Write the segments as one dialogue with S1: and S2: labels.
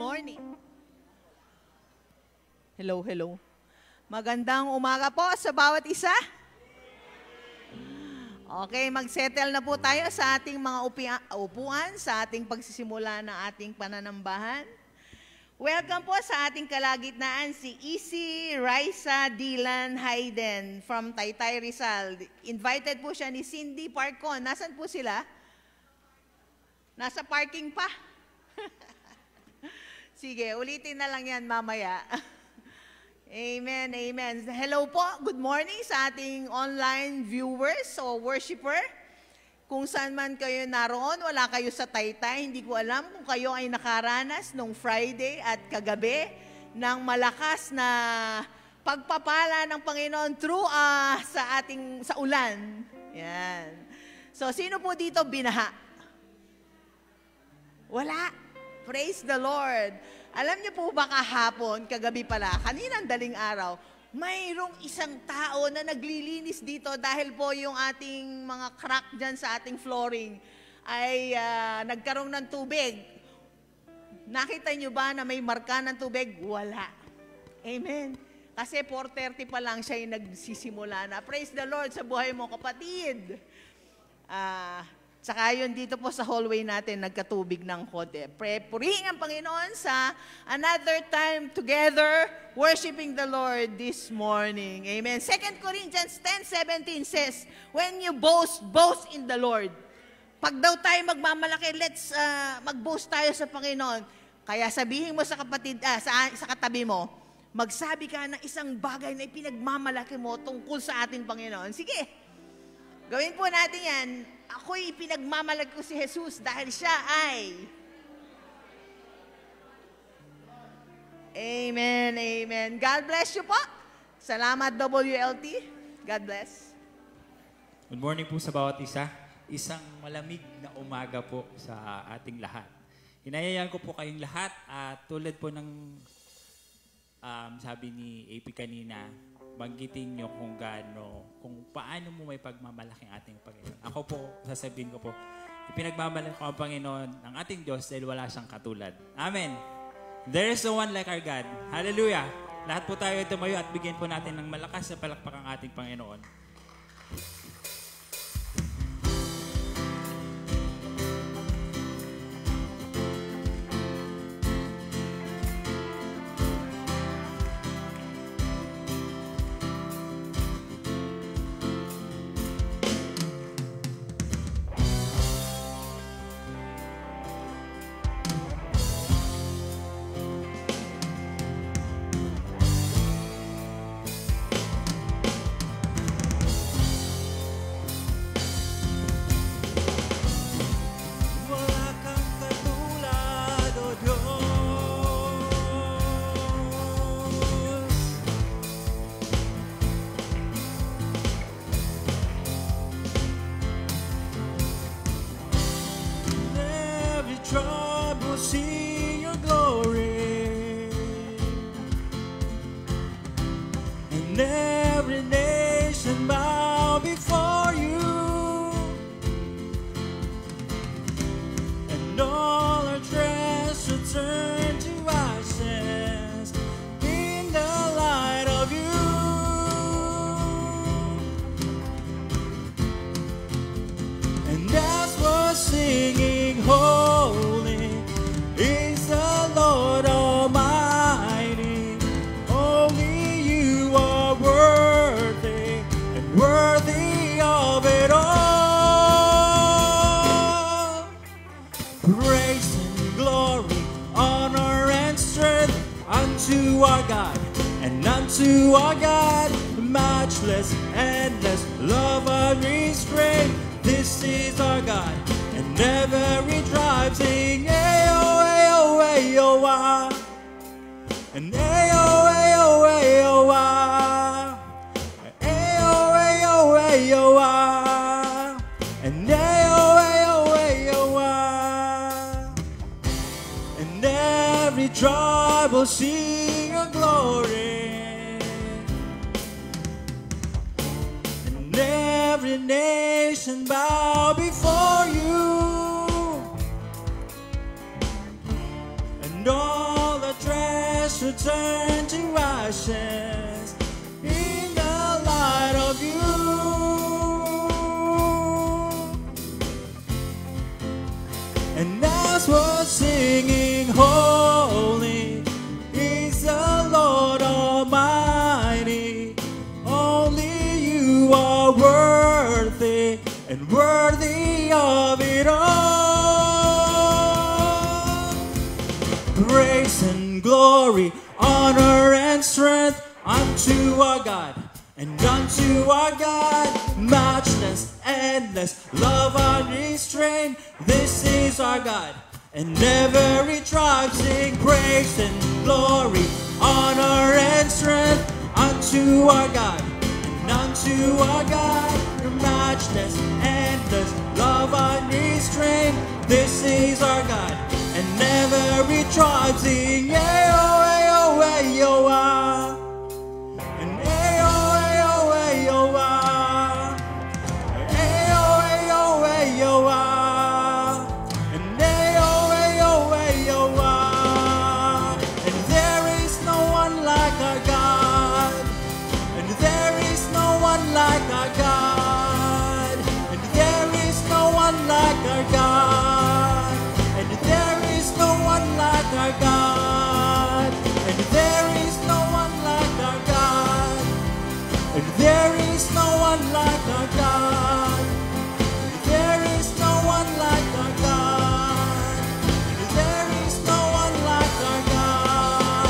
S1: morning. Hello, hello. Magandang umaga po sa bawat isa. Okay, mag-settle na po tayo sa ating mga upuan, sa ating pagsisimula ng ating pananambahan. Welcome po sa ating kalagitnaan si Isi, Raisa, Dylan, Hayden from Taytay Rizal. Invited po siya ni Cindy Parcon. Nasaan po sila? Nasa parking pa. Sige, ulitin na lang yan mamaya. Amen, amen. Hello po, good morning sa ating online viewers o worshiper. Kung saan man kayo naroon, wala kayo sa Taytay, hindi ko alam kung kayo ay nakaranas nung Friday at kagabi ng malakas na pagpapala ng Panginoon through sa ulan. Yan. So, sino po dito binaha? Wala. Praise the Lord. Alam niyo po ba kahapon, kagabi pala, kaninang daling araw, mayroong isang tao na naglilinis dito dahil po yung ating mga crack dyan sa ating flooring ay nagkaroon ng tubig. Nakita niyo ba na may marka ng tubig? Wala. Amen. Kasi 4:30 pa lang siya yung nagsisimula na. Praise the Lord sa buhay mo, kapatid. Saka yun dito po sa hallway natin, nagkatubig ng konti. Purihin ang Panginoon sa another time together, worshiping the Lord this morning. Amen. 2 Corinthians 10:17 says, when you boast, boast in the Lord. Pag daw tayo magmamalaki, let's mag-boast tayo sa Panginoon. Kaya sabihin mo sa kapatid, sa katabi mo, magsabi ka ng isang bagay na ipinagmamalaki mo tungkol sa ating Panginoon. Sige, gawin po natin yan. Ako'y pinagmamalag ko si Jesus dahil siya ay... Amen, amen. God bless you po. Salamat WLT. God bless.
S2: Good morning po sa bawat isa. Isang malamig na umaga po sa ating lahat. Hinayayaan ko po kayong lahat at tulad po ng sabi ni AP kanina, banggitin nyo kung paano mo may pagmamalaki ang ating Panginoon. Ako po, sasabihin ko po, ipinagmamalaki ko ang Panginoon ng ating Diyos dahil wala siyang katulad. Amen. There is no one like our God. Hallelujah. Lahat po tayo tumayo at bigyan po natin ng malakas na palakpak ang ating Panginoon.
S3: To our God, matchless, endless, love unrestrained. This is our God, and every tribe sing, ayo, ayo, ayo, ah, and ayo, ayo, ayo, ah, ayo, ayo, ayo, ah, and ayo, ayo, ayo, ah, and every tribe will sing your glory. Every nation bow before you, and all will turn to ashes in the light of you. And as we're singing, holy is the Lord Almighty, only you are worthy and worthy of it all. Praise and glory, honor and strength unto our God, and unto our God, matchless, endless, love unrestrained. This is our God, and every tribe sing praise and glory, honor and strength unto our God, and unto our God, your matchless, endless, love unrestrained. This is our God, and every tribe sing, ayo, ayo, ayo, ah. And ayo, ayo, ayo, ah. Ayo, ayo, ayo, ah. And ayo, ayo, ayo, ah. And there is no one like our God. And there is no one like our God. And there is no one like our God. And there is no one like our God. And there is no one like our God. And there is no one like our God. And there is no one like our God. And there is no one like our God.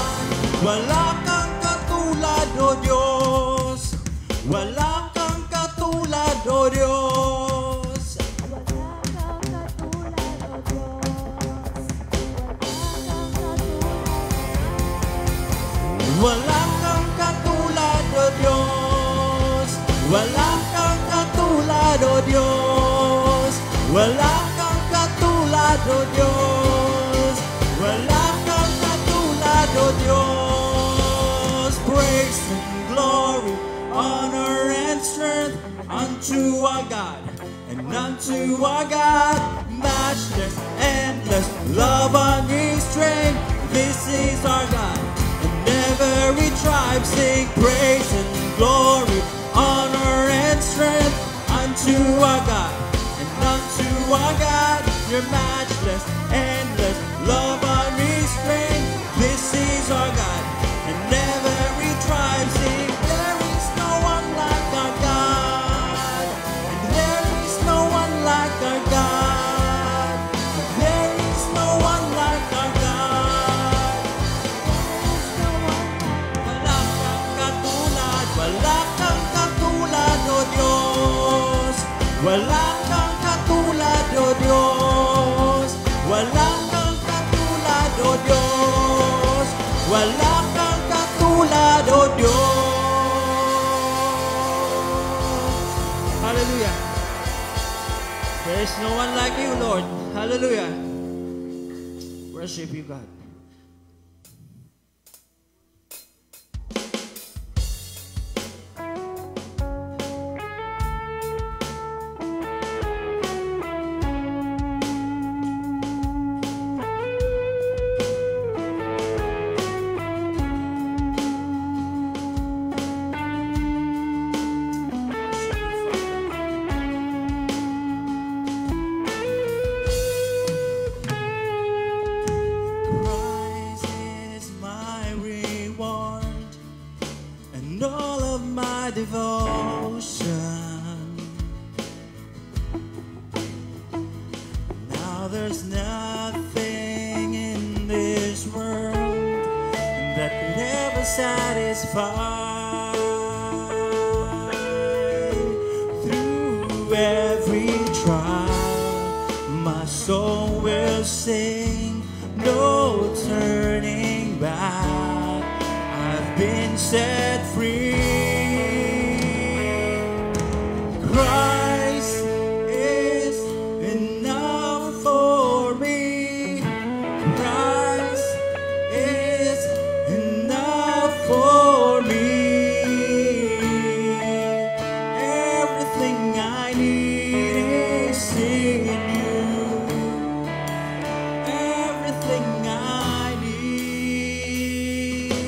S3: Wala kang katulad, O Diyos. Wala kang katulad, O Diyos. Wala kang katulad, O Diyos. Wala kang katulad, O Diyos. Wala kang katulad, O Diyos. Wala kang katulad, O Diyos. Praise and glory, honor and strength unto our God, and unto our God, matchless, endless, love unrestrained. This is our God, and every tribe sing praise and glory, honor and strength unto our God, and unto our God, your matchless, endless, love unrestrained. This is our God, and every tribe sing, there is no one like our God, and there is no one like our God, and there is no one like our God. Wala kang katulad, wala kang katulad, O Diyos. Wala kang katulad, O Diyos. Wala kang katulad, O Diyos. Wala kang katulad, O Diyos. Hallelujah. There is no one like you, Lord. Hallelujah. Worship you, God. Christ is my reward and all of my devotion. Now there's nothing in this world that could ever satisfy. Through every trial, my soul will sing, no turning back. I've been set free. Christ is enough for me. Christ is enough for me. Everything I need is in you. Everything I need.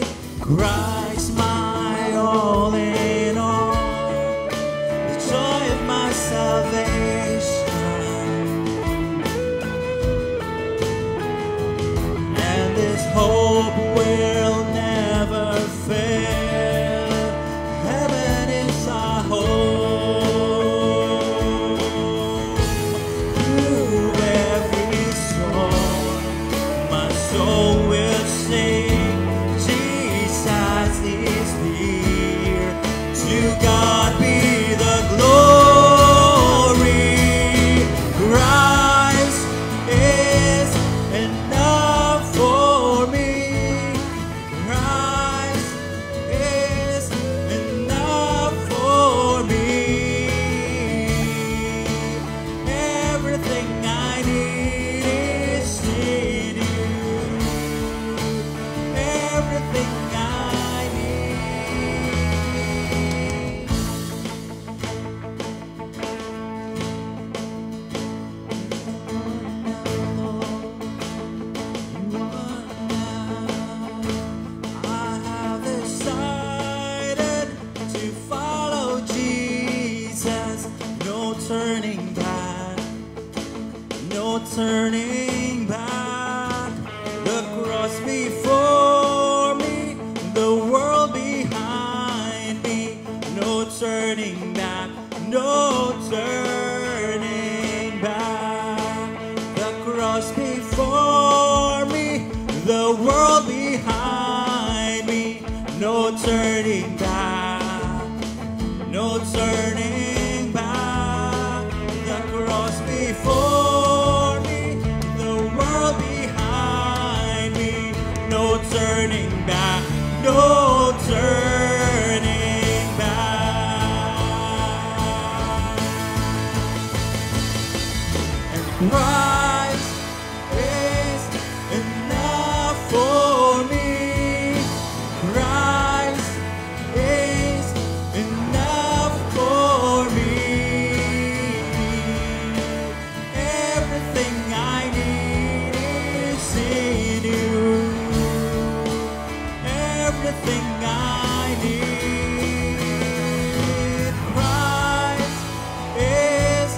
S3: turning back, no turning back. The cross before me, the world behind me. No turning back, no turning back. The cross before me, the world behind me. No turning back, no turning back. The cross before me, the world behind me. No turning back, no turning back. And Christ is enough for me. Christ is enough for me. Everything I need is in you. Everything I need. Christ is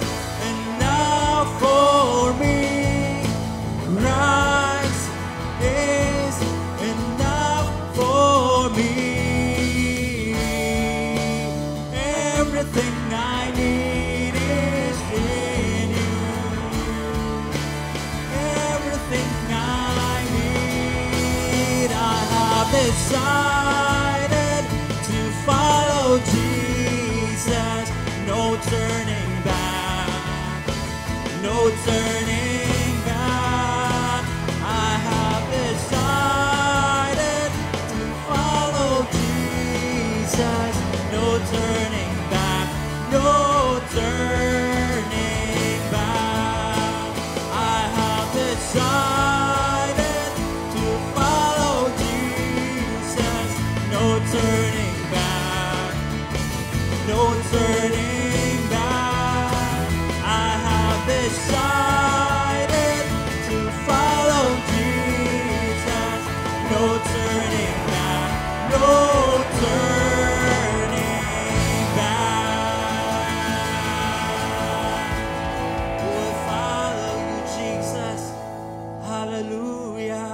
S3: enough for me. Christ is enough for me. Everything I need is in you. Everything I need. I have decided to follow Jesus. No turning back, no turning back. I have decided to follow Jesus. No turning back, no turning back. I have decided to follow Jesus. No turning back, no turning back. I have decided to follow Jesus. No turning back, no turning back. We'll follow you, Jesus. Hallelujah.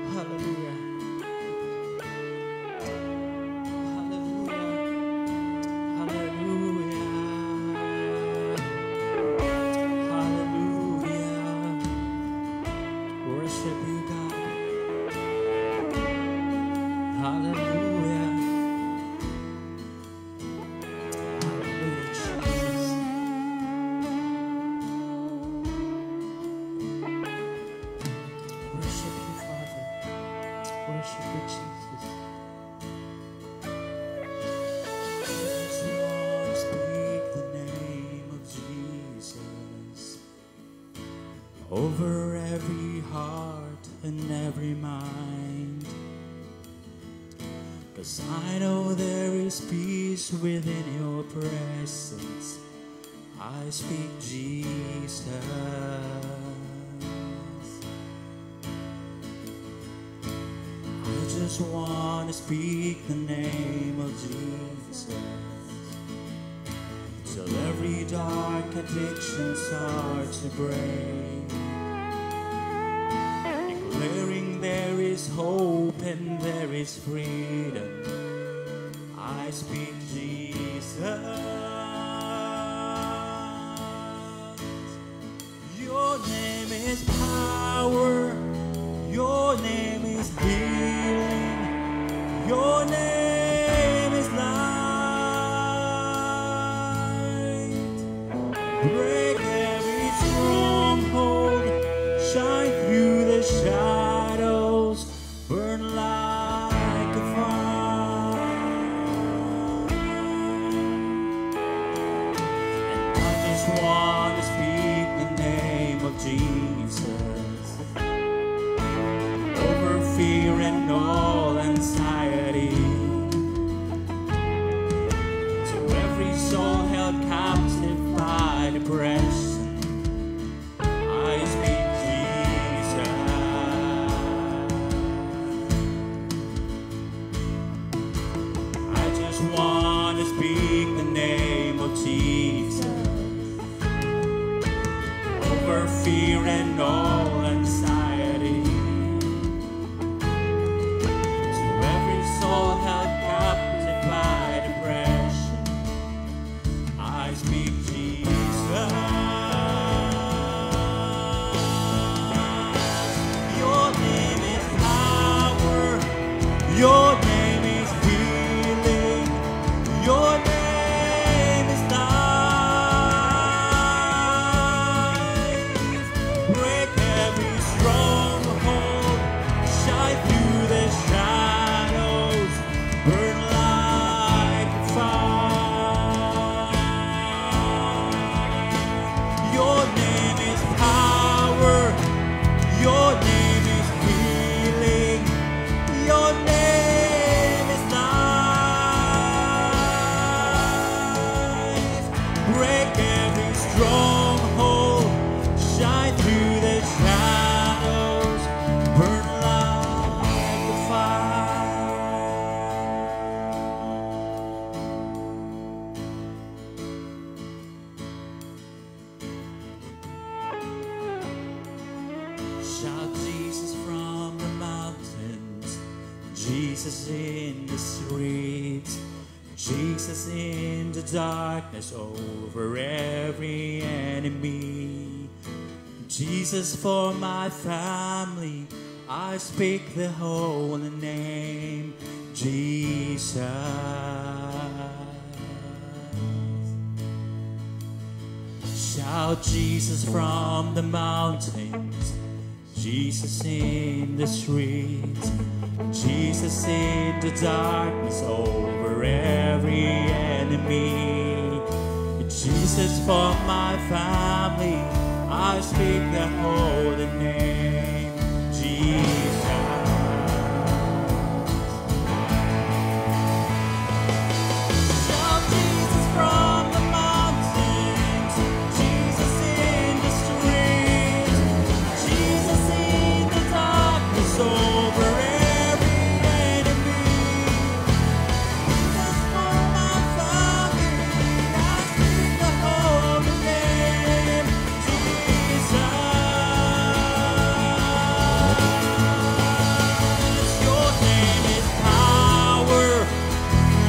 S3: Hallelujah. Hallelujah. Hallelujah. Hallelujah. Worship you, God. Hallelujah. Hallelujah, Jesus. Worship you, Father. Worship you, Jesus. I just want to speak the name of Jesus over every heart and every mind. 'Cause I know there is peace within your presence. I speak Jesus. I just want to speak the name of Jesus till every dark addiction starts to break, declaring there is hope and there is freedom. I speak Jesus. Your name is power. Your name is healing. Your name is light. Break every stronghold. Shine through the shadows. Burn like a fire. And I just want to speak the name of Jesus over fear and all anxiety. just want to speak the name of Jesus over fear and all anxiety. To every soul held captive by depression, I speak Jesus. Your name is power. Your name is healing. Your name is life. Break every stronghold. Shine through the shadows. Burn like fire. Your name is power. Your name is healing. Your name is life. Break every stronghold. Shine through the shadows. Burn like the fire. Shout Jesus from the mountains, Jesus in the streets, Jesus in the darkness over every enemy. Jesus for my family, I speak the holy name, Jesus. Shout Jesus from the mountains, Jesus in the streets, Jesus in the darkness over every enemy. Jesus for my family, I speak the holy name, Jesus. Shout Jesus from the mountains, Jesus in the streets, Jesus in the darkness over every enemy. Jesus for my family, I speak the holy name, Jesus. Your name is power.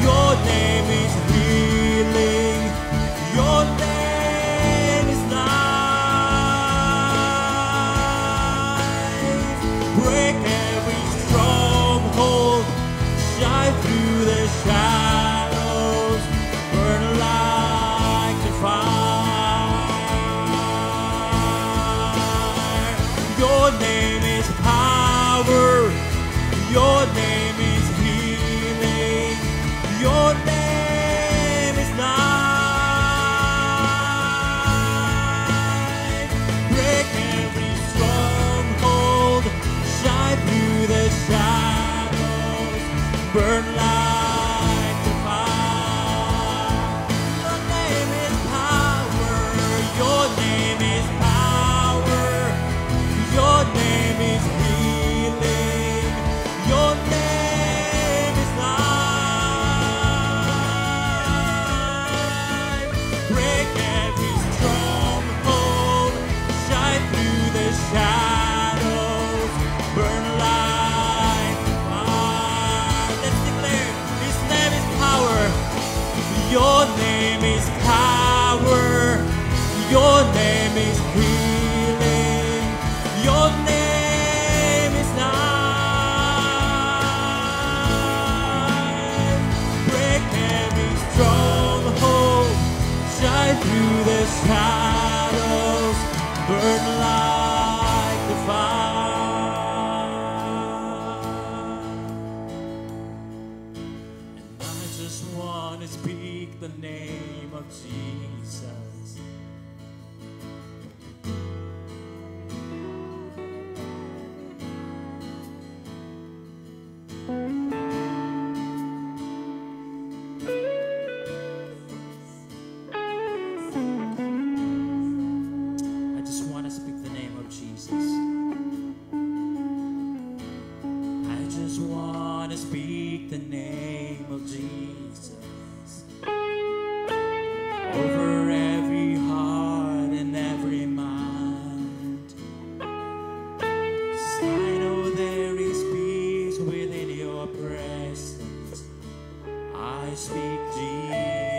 S3: Your name is healing. Your name is life. Break every stronghold. Shine through the shadows. Burn like the fire. Your name is power. Your name is healing. Your name is life. Break every stronghold. Shine through the shadows. Burn like the fire. Your name is power. Your name is power. Your name is healing. Your name is life. Break every stronghold. Shine through the shadows. Burn like fire. Let's declare His name is power. Your name is power. Your name is healing. Your name is life. Break every stronghold. Shine through the shadows. Burn like the fire. And I just want to speak the name of Jesus. I just want to speak the name of Jesus. I just want to speak the name of Jesus. I speak Jesus.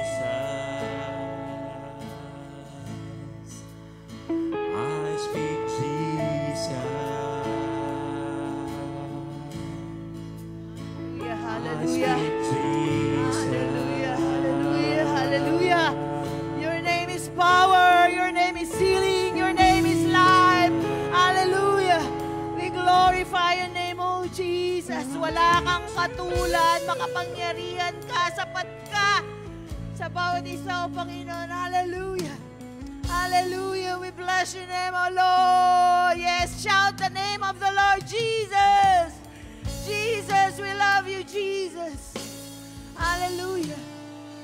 S3: I speak Jesus.
S1: Hallelujah.
S3: I speak Jesus.
S1: Hallelujah. Hallelujah. Hallelujah. Your name is power. Your name is healing. Your name is life. Hallelujah. We glorify your name, oh Jesus. Wala kang katulad. Makapangyarihan ka. Sapat ka sa bawat isa, oh Panginoon. Hallelujah. Hallelujah. We bless your name, oh Lord. Yes, shout the name of the Lord Jesus. Jesus, we love you, Jesus. Hallelujah.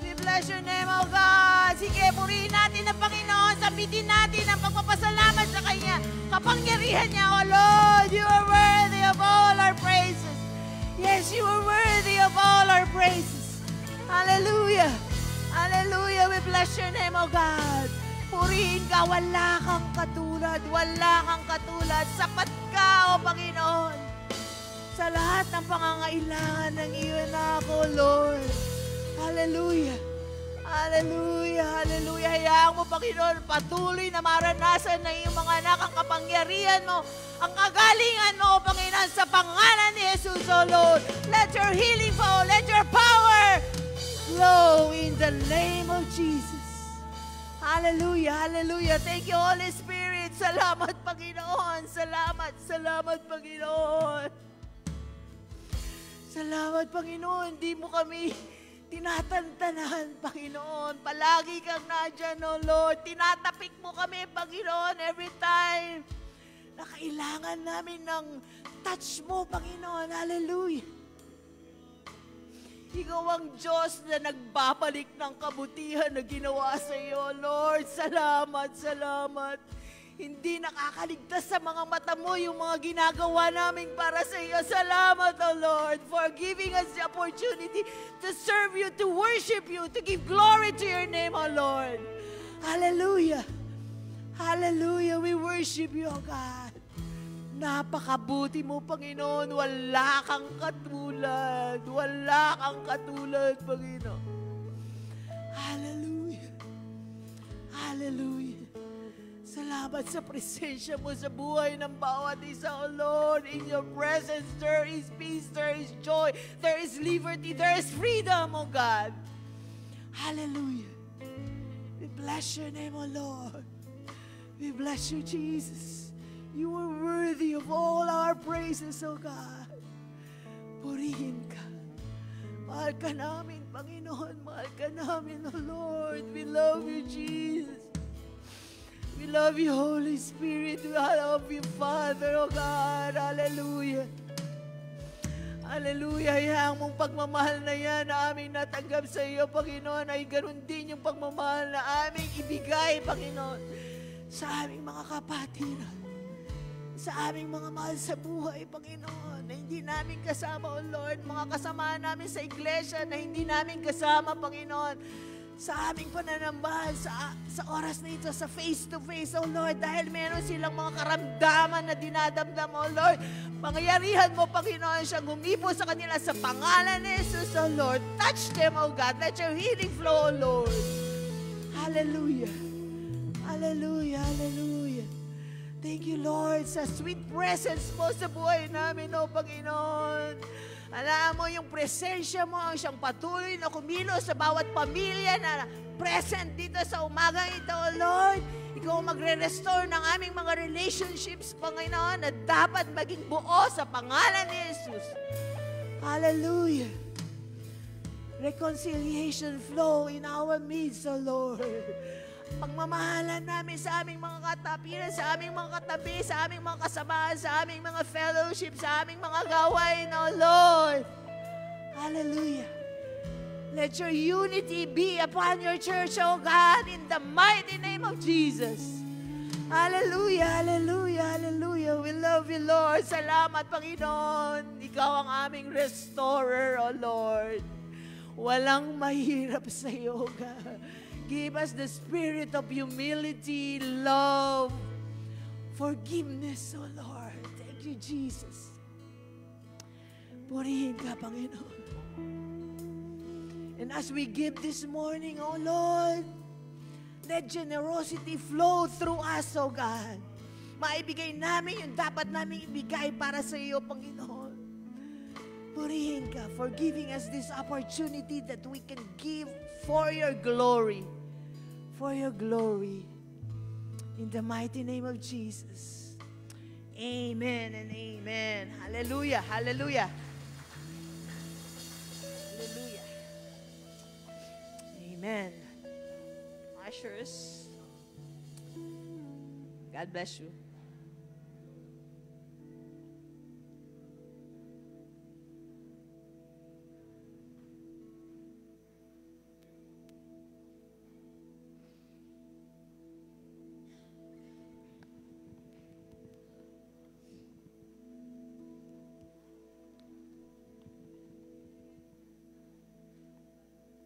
S1: We bless your name, oh God. Sige, purihin natin ang Panginoon. Sabitin natin ang pagpapasalamat sa Kanya. Kapangyarihan niya, oh Lord. You are worthy of all our praises. Yes, you are worthy of all our praises. Hallelujah. Hallelujah. We bless your name, oh God. Purihin ka. Wala kang katulad. Wala kang katulad. Sapat ka, oh Panginoon. Sa lahat ng pangangailangan ng iyo na ako, Lord. Hallelujah. Hallelujah. Hallelujah. Hayaan mo, Panginoon, patuloy na maranasan ng iyong mga anak ang kapangyarihan mo, ang kagalingan mo, Panginoon, sa pangalan ni Jesus, O Lord. Let your healing flow, let your power flow in the name of Jesus. Hallelujah. Hallelujah. Thank you, Holy Spirit. Salamat, Panginoon. Salamat. Salamat, Panginoon. Salamat, Panginoon. Hindi mo kami tinatantanan, Panginoon. Palagi kang nandyan, oh Lord. Tinatapik mo kami, Panginoon, every time na kailangan namin ng touch mo, Panginoon. Hallelujah. Ikaw ang Diyos na nagbabalik ng kabutihan na ginawa sa iyo, Lord. Salamat, salamat. Hindi nakakaligtas sa mga mata mo yung mga ginagawa namin para sa iyo. Salamat, O Lord, for giving us the opportunity to serve you, to worship you, to give glory to your name, O Lord. Hallelujah. Hallelujah. We worship you, O God. Napakabuti mo, Panginoon. Wala kang katulad. Wala kang katulad, Panginoon. Hallelujah. Hallelujah. Salamat sa presensya mo sa buhay ng bawat isa, O Lord. In your presence, there is peace, there is joy, there is liberty, there is freedom, O God. Hallelujah. We bless your name, O Lord. We bless you, Jesus. You are worthy of all our praises, O God. Purihin ka. Mahal ka namin, Panginoon. Mahal ka namin, O Lord. We love you, Jesus. We love you, Holy Spirit. We love you, Father, oh God. Hallelujah. Hallelujah. Hayaan mong pagmamahal na yan na aming natanggap sa iyo, Panginoon, ay ganun din yung pagmamahal na aming ibigay, Panginoon, sa aming mga kapatiran, sa aming mga mahal sa buhay, Panginoon, na hindi namin kasama, O Lord, mga kasama namin sa iglesia na hindi namin kasama, Panginoon, sa aming pananambal, sa oras na ito, sa face-to-face, oh Lord, dahil meron silang mga karamdaman na dinadamdam, oh Lord. Pangyarihan mo, Panginoon, siyang humipo sa kanila sa pangalan ni Jesus, oh Lord. Touch them, oh God. Let your healing flow, oh Lord. Hallelujah. Hallelujah. Hallelujah. Thank you, Lord, sa sweet presence mo sa buhay namin, oh Panginoon. Alam mo yung presensya mo ang siyang patuloy na kumilos sa bawat pamilya na present dito sa umagang ito, O Lord. Ikaw magre-restore ng aming mga relationships, Panginoon, na dapat maging buo sa pangalan ni Jesus. Hallelujah. Reconciliation flow in our midst, O Lord. Pagmamahalan namin sa aming mga katapiran, sa aming mga katabi, sa aming mga kasamahan, sa aming mga fellowship, sa aming mga gawain, O Lord. Hallelujah. Let your unity be upon your church, O God, in the mighty name of Jesus. Hallelujah, hallelujah, hallelujah. We love you, Lord. Salamat, Panginoon. Ikaw ang aming restorer, O Lord. Walang mahirap sa iyo, God. Give us the spirit of humility, love, forgiveness, O Lord. Thank you, Jesus. Purihin ka, Panginoon. And And as we give this morning, O Lord, let generosity flow through us, O God. Maibigay namin yung dapat namin ibigay para sa iyo, Panginoon. Purihin ka for giving us this opportunity that we can give for your glory. For your glory. In the mighty name of Jesus. Amen and amen. Hallelujah, hallelujah. Hallelujah. Amen. Ushers, God bless you.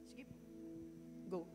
S1: Sige. Go.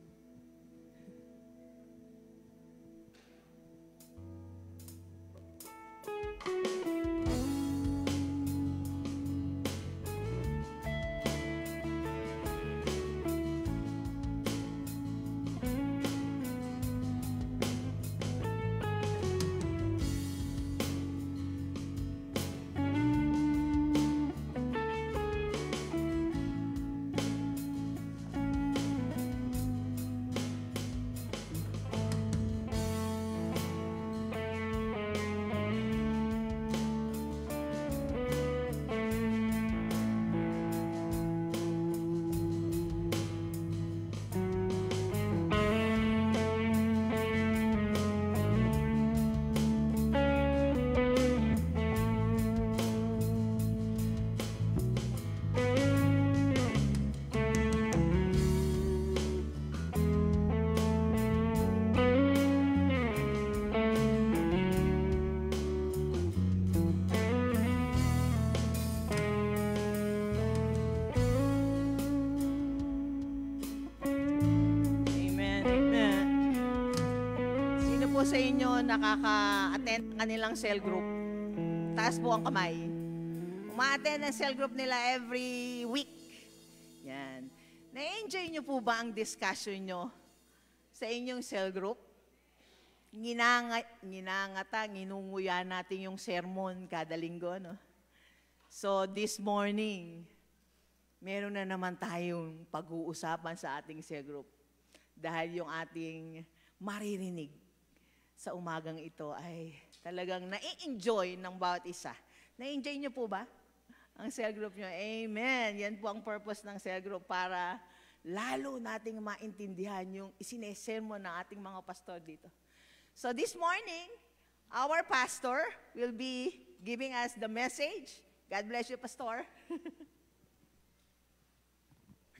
S1: Sa inyo nakaka-attend ng kanilang cell group? Taas po ang kamay. Uma-attend ang cell group nila every week. Yan. Na-enjoy nyo po ba ang discussion nyo sa inyong cell group? Nginunguya natin yung sermon kada linggo, no? So, this morning, meron na naman tayong pag-uusapan sa ating cell group. Dahil yung ating maririnig sa umagang ito ay talagang na-enjoy ng bawat isa. Na-enjoy nyo po ba ang cell group nyo? Amen. Yan po ang purpose ng cell group para lalo nating maintindihan yung isinesermon ng ating mga pastor dito. So this morning, our pastor will be giving us the message. God bless you, Pastor.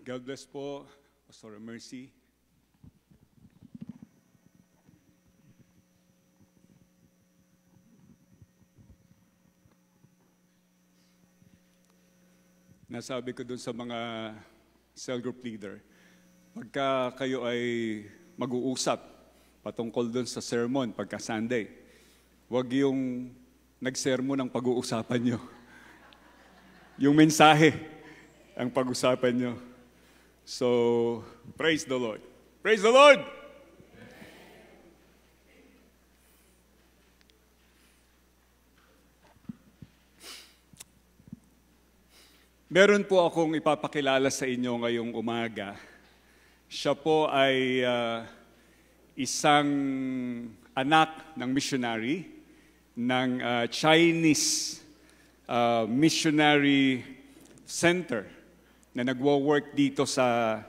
S4: God bless po, Pastor Mercy. Nasabi ko dun sa mga cell group leader, pagka kayo ay mag-uusap patungkol dun sa sermon pagka Sunday, huwag yung nag-sermon ang pag-uusapan nyo. Yung mensahe ang pag-usapan nyo. So, praise the Lord. Praise the Lord! Meron po akong ipapakilala sa inyo ngayong umaga. Siya po ay isang anak ng missionary ng Chinese Missionary Center na nagwo-work dito sa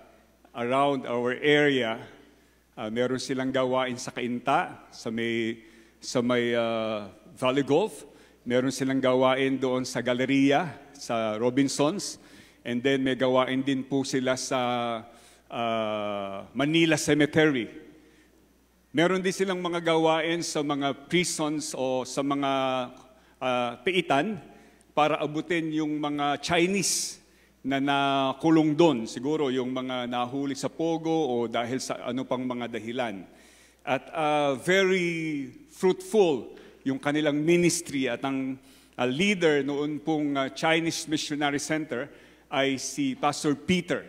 S4: around our area. Meron silang gawain sa Cainta, sa may Valley Golf. Meron silang gawain doon sa Galleria, sa Robinsons. And then may gawain din po sila sa Manila Cemetery. Meron din silang mga gawain sa mga prisons o sa mga piitan para abutin yung mga Chinese na nakulong doon. Siguro yung mga nahuli sa pogo o dahil sa ano pang mga dahilan. At very fruitful yung kanilang ministry at ang leader noon pong Chinese Missionary Center ay si Pastor Peter.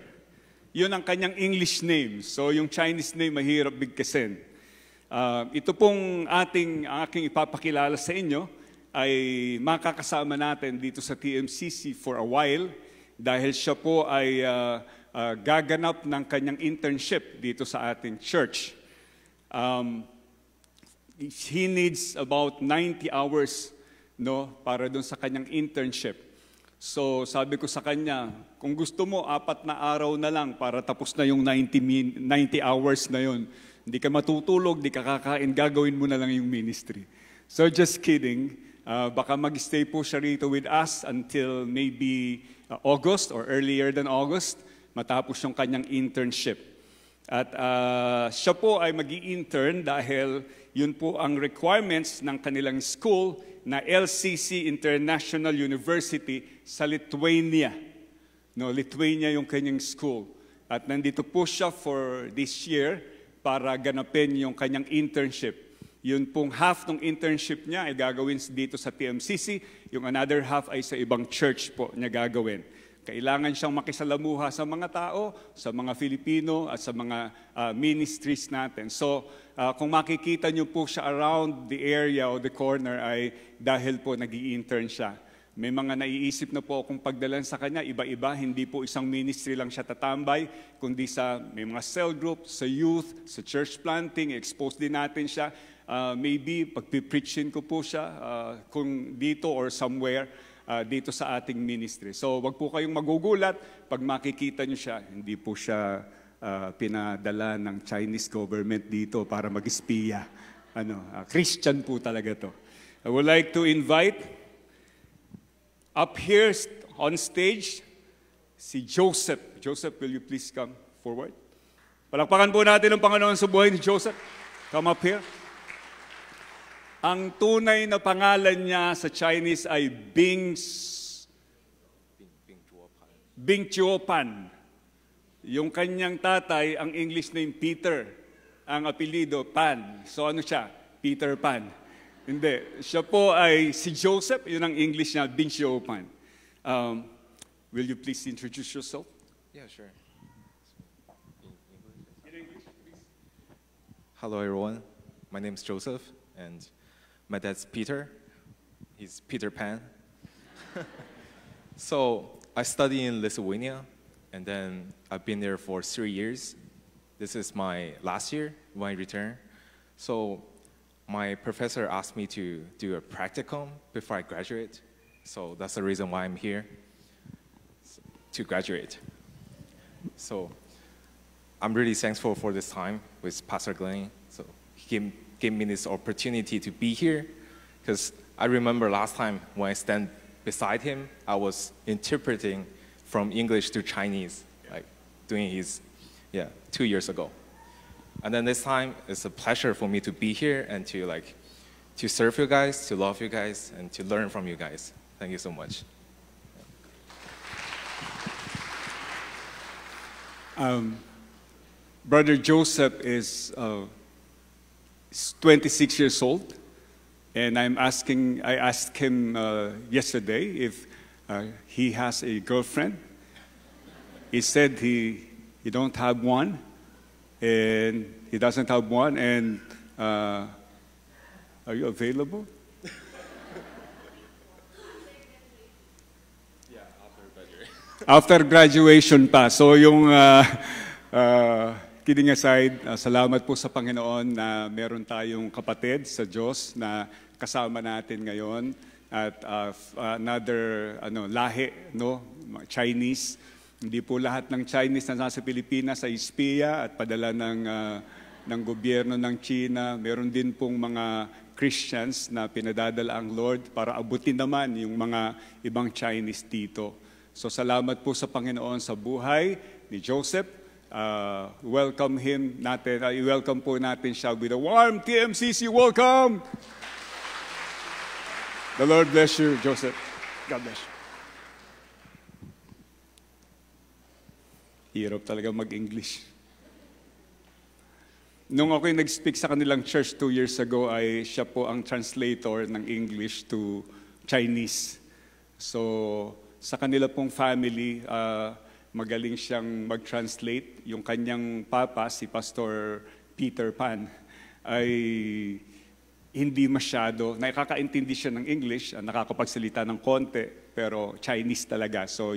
S4: yun ang kanyang English name. So yung Chinese name mahirap bigkasin. Ito pong aking ipapakilala sa inyo ay makakasama natin dito sa TMCC for a while dahil siya po ay gaganap ng kanyang internship dito sa ating church. He needs about 90 hours para doon sa kanyang internship. So sabi ko sa kanya, kung gusto mo, 4 na araw na lang para tapos na yung 90 hours na yon. Hindi ka matutulog, hindi ka kakain, gagawin mo na lang yung ministry. So just kidding. Baka mag-stay po siya rito with us until maybe August or earlier than August, matapos yung kanyang internship. At siya po ay mag-i-intern dahil yun po ang requirements ng kanilang school na LCC International University sa Lithuania. Lithuania yung kanyang school. At nandito po siya for this year para ganapin yung kanyang internship. Yun pong half ng internship niya ay gagawin dito sa TMCC, yung another half ay sa ibang church po niya gagawin. Kailangan siyang makisalamuha sa mga tao, sa mga Filipino at sa mga ministries natin. So, kung makikita niyo po siya around the area o the corner ay dahil po nag-i-intern siya. May mga naiisip na po akong pagdalan sa kanya, iba-iba, hindi po isang ministry lang siya tatambay, kundi may mga cell group, sa youth, sa church planting, expose din natin siya. Maybe pagpipreachin ko po siya kung dito or somewhere, dito sa ating ministry. So wag po kayong magugulat pag makikita nyo siya. Hindi po siya pinadala ng Chinese government dito para mag-espiya. Christian po talaga to. I would like to invite up here on stage si Joseph. Joseph, will you please come forward? Palakpakan po natin ang Panginoon sa buhay ni Joseph. Come up here. Ang tunay na pangalan niya sa Chinese ay Bing Chuopan. Yung kanyang tatay, ang English name Peter. Ang apelido, Pan. So ano siya? Peter Pan. Hindi. Siya po ay si Joseph. Yun ang English niya, Bing Chuopan. Will you please introduce yourself?
S5: Yeah, sure. Hello, everyone. My name is Joseph, and my dad's Peter. He's Peter Pan. So I study in Lithuania, and then I've been there for 3 years. This is my last year when I return. So my professor asked me to do a practicum before I graduate. So that's the reason why I'm here, to graduate. So I'm really thankful for this time with Pastor Glenn. So he gave me this opportunity to be here, because I remember last time when I stand beside him, I was interpreting from English to Chinese, like doing his, 2 years ago. And then this time, it's a pleasure for me to be here and to serve you guys, to love you guys, and to learn from you guys. Thank you so much.
S4: Brother Joseph is 26 years old, and I asked him yesterday if he has a girlfriend. He said he don't have one, and he doesn't have one. And are you available?
S5: Yeah, after graduation.
S4: After graduation pa. So yung kidding aside, salamat po sa Panginoon na meron tayong kapatid sa Diyos na kasama natin ngayon at another lahi, Chinese. Hindi po lahat ng Chinese na nasa Pilipinas ay espiya at padala ng gobyerno ng China. Meron din pong mga Christians na pinadadala ang Lord para abutin naman yung mga ibang Chinese dito. So salamat po sa Panginoon sa buhay ni Joseph. Welcome him natin. I-welcome po natin siya with a warm TMCC welcome. The Lord bless you, Joseph. God bless you. Hirap talaga mag-English. Nung ako'y nag-speak sa kanilang church 2 years ago, ay siya po ang translator ng English to Chinese. So, sa kanila pong family, magaling siyang mag-translate. Yung kanyang papa, si Pastor Peter Pan, ay hindi masyado, nakakaintindi siya ng English, nakakapagsalita ng konti, pero Chinese talaga. So,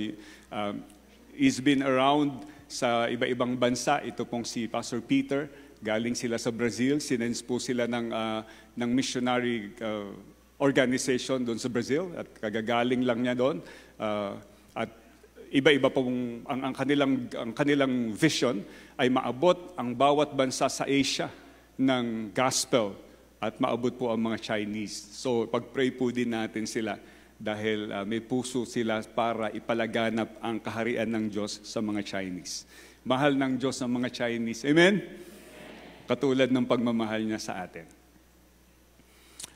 S4: he's been around sa iba-ibang bansa. Ito pong si Pastor Peter, galing sila sa Brazil, sinens po sila ng missionary organization doon sa Brazil, at kagagaling lang niya doon. At iba-iba pong ang kanilang vision ay maabot ang bawat bansa sa Asia ng gospel at maabot po ang mga Chinese. So pag-pray po din natin sila dahil may puso sila para ipalaganap ang kaharian ng Diyos sa mga Chinese. Mahal ng Diyos ang mga Chinese. Amen? Katulad ng pagmamahal niya sa atin.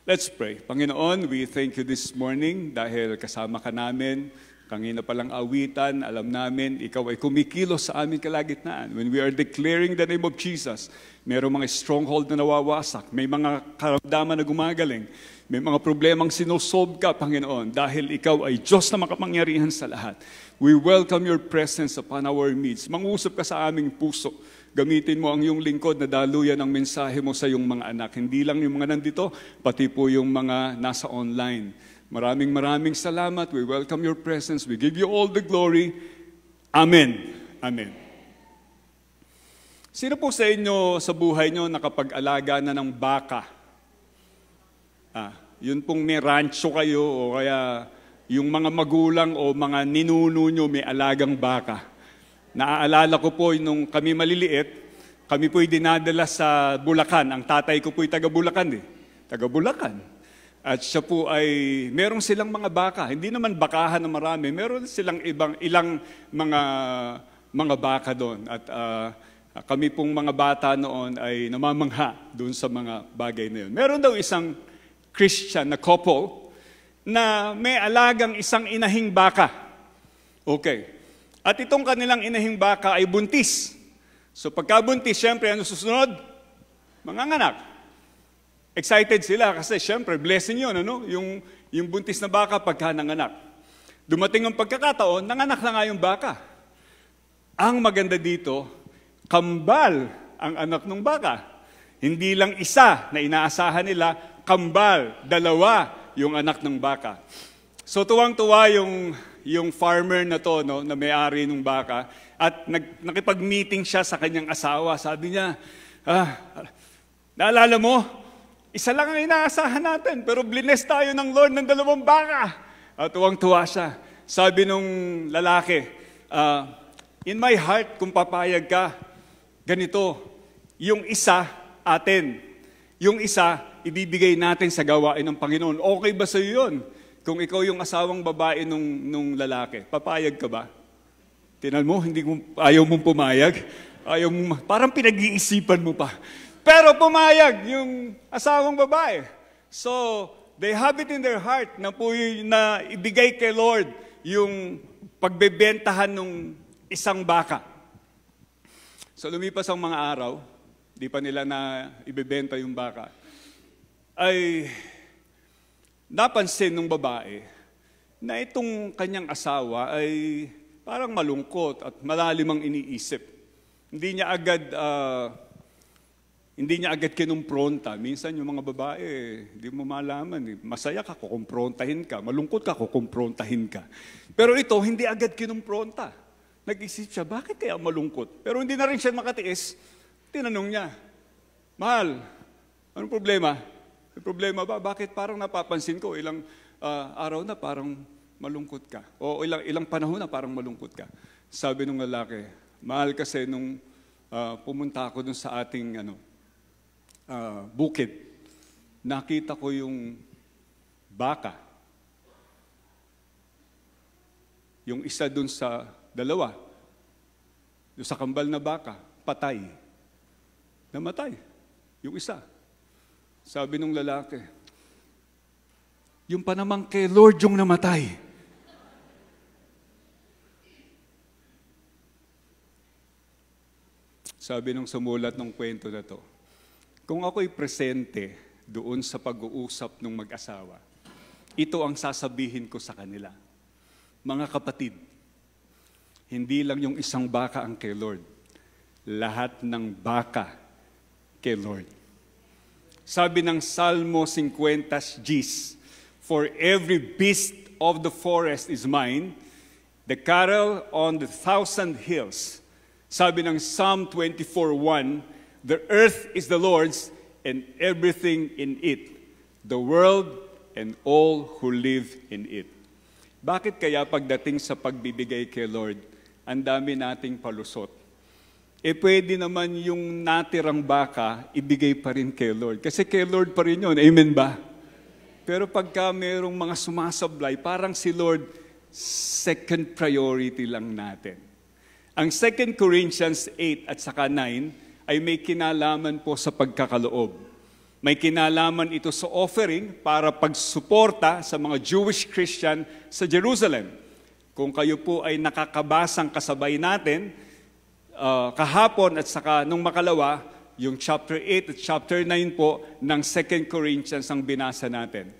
S4: Let's pray. Panginoon, we thank you this morning dahil kasama ka namin. Kanina palang awitan, alam namin, ikaw ay kumikilos sa aming kalagitnaan. When we are declaring the name of Jesus, mayroong mga stronghold na nawawasak, may mga karamdaman na gumagaling, may mga problemang sinosolve ka, Panginoon, dahil ikaw ay Diyos na makapangyarihan sa lahat. We welcome your presence upon our midst. Mangusap ka sa aming puso. Gamitin mo ang iyong lingkod na daluyan ang mensahe mo sa iyong mga anak. Hindi lang yung mga nandito, pati po yung mga nasa online. Maraming salamat. We welcome your presence. We give you all the glory. Amen. Amen. Sino po sa inyo, sa buhay nyo, nakapag-alaga na ng baka? Yun pong may rancho kayo o kaya yung mga magulang o mga ninuno nyo may alagang baka. Naaalala ko po nung kami maliliit, kami po'y dinadala sa Bulacan. Ang tatay ko po'y taga Bulacan Taga Bulacan. At siya po ay, meron silang mga baka. Hindi naman bakahan na marami. Meron silang ilang mga baka doon. At kami pong mga bata noon ay namamangha doon sa mga bagay na yun. Meron daw isang Christian na couple na may alagang isang inahing baka. Okay. At itong kanilang inahing baka ay buntis. So pagkabuntis, syempre, ano susunod? Manganganak. Excited sila kasi syempre, blessing yun, ano? Yung buntis na baka pagka nanganak. Dumating ang pagkakataon, nanganak na nga yung baka. Ang maganda dito, kambal ang anak ng baka. Hindi lang isa na inaasahan nila, kambal, dalawa yung anak ng baka. So tuwang-tuwa yung farmer na to, no, na may-ari ng baka, at nakipag-meeting siya sa kanyang asawa. Sabi niya, naalala mo, isa lang ang inaasahan natin, pero blines tayo ng Lord ng 2 baka. At tuwang-tuwa siya. Sabi nung lalaki, in my heart, kung papayag ka, ganito, yung isa, atin. Yung isa, ibibigay natin sa gawain ng Panginoon. Okay ba sa iyo yun? Kung ikaw yung asawang babae nung lalaki, papayag ka ba? Tinan mo, ayaw mong pumayag. Parang pinag-iisipan mo pa. Pero pumayag yung asawang babae. So, they have it in their heart na ibigay kay Lord yung pagbebentahan ng isang baka. So, lumipas ang mga araw, di pa nila na ibebenta yung baka, ay napansin ng babae na itong kanyang asawa ay parang malungkot at malalim ang iniisip. Hindi niya agad kinumpronta. Minsan yung mga babae, hindi mo malaman. Masaya ka, kukumprontahin ka. Malungkot ka, kukumprontahin ka. Pero ito, hindi agad kinumpronta. Nag-isip siya, bakit kaya malungkot? Pero hindi na rin siya makatiis. Tinanong niya, mahal, anong problema? May problema ba? Bakit parang napapansin ko, ilang araw na parang malungkot ka? O ilang panahon na parang malungkot ka? Sabi ng lalaki, mahal kasi nung pumunta ako dun sa ating bukid, nakita ko yung baka. Yung isa dun sa dalawa, yung sa kambal na baka, patay. Namatay. Yung isa. Sabi nung lalaki, yung pa naman kay Lord yung namatay. Sabi nung sumulat ng kwento na to, kung ako'y presente doon sa pag-uusap ng mag-asawa, ito ang sasabihin ko sa kanila. Mga kapatid, Hindi lang yung isang baka ang kay Lord. Lahat ng baka kay Lord. Sabi ng Salmo 50 Gs, "For every beast of the forest is mine, the cattle on the 1,000 hills." Sabi ng Psalm 24:1, "The earth is the Lord's and everything in it, the world and all who live in it." Bakit kaya pagdating sa pagbibigay kay Lord, ang dami nating palusot? Pwede naman yung natirang baka, ibigay pa rin kay Lord. Kasi kay Lord pa rin yun. Amen ba? Pero pagka mayroong mga sumasablay, parang si Lord, second priority lang natin. Ang 2 Corinthians 8 at saka 9 ay may kinalaman po sa pagkakaloob. May kinalaman ito sa offering para pagsuporta sa mga Jewish Christian sa Jerusalem. Kung kayo po ay nakakabasang kasabay natin, kahapon at saka nung makalawa, yung chapter 8 at chapter 9 po ng 2 Corinthians ang binasa natin.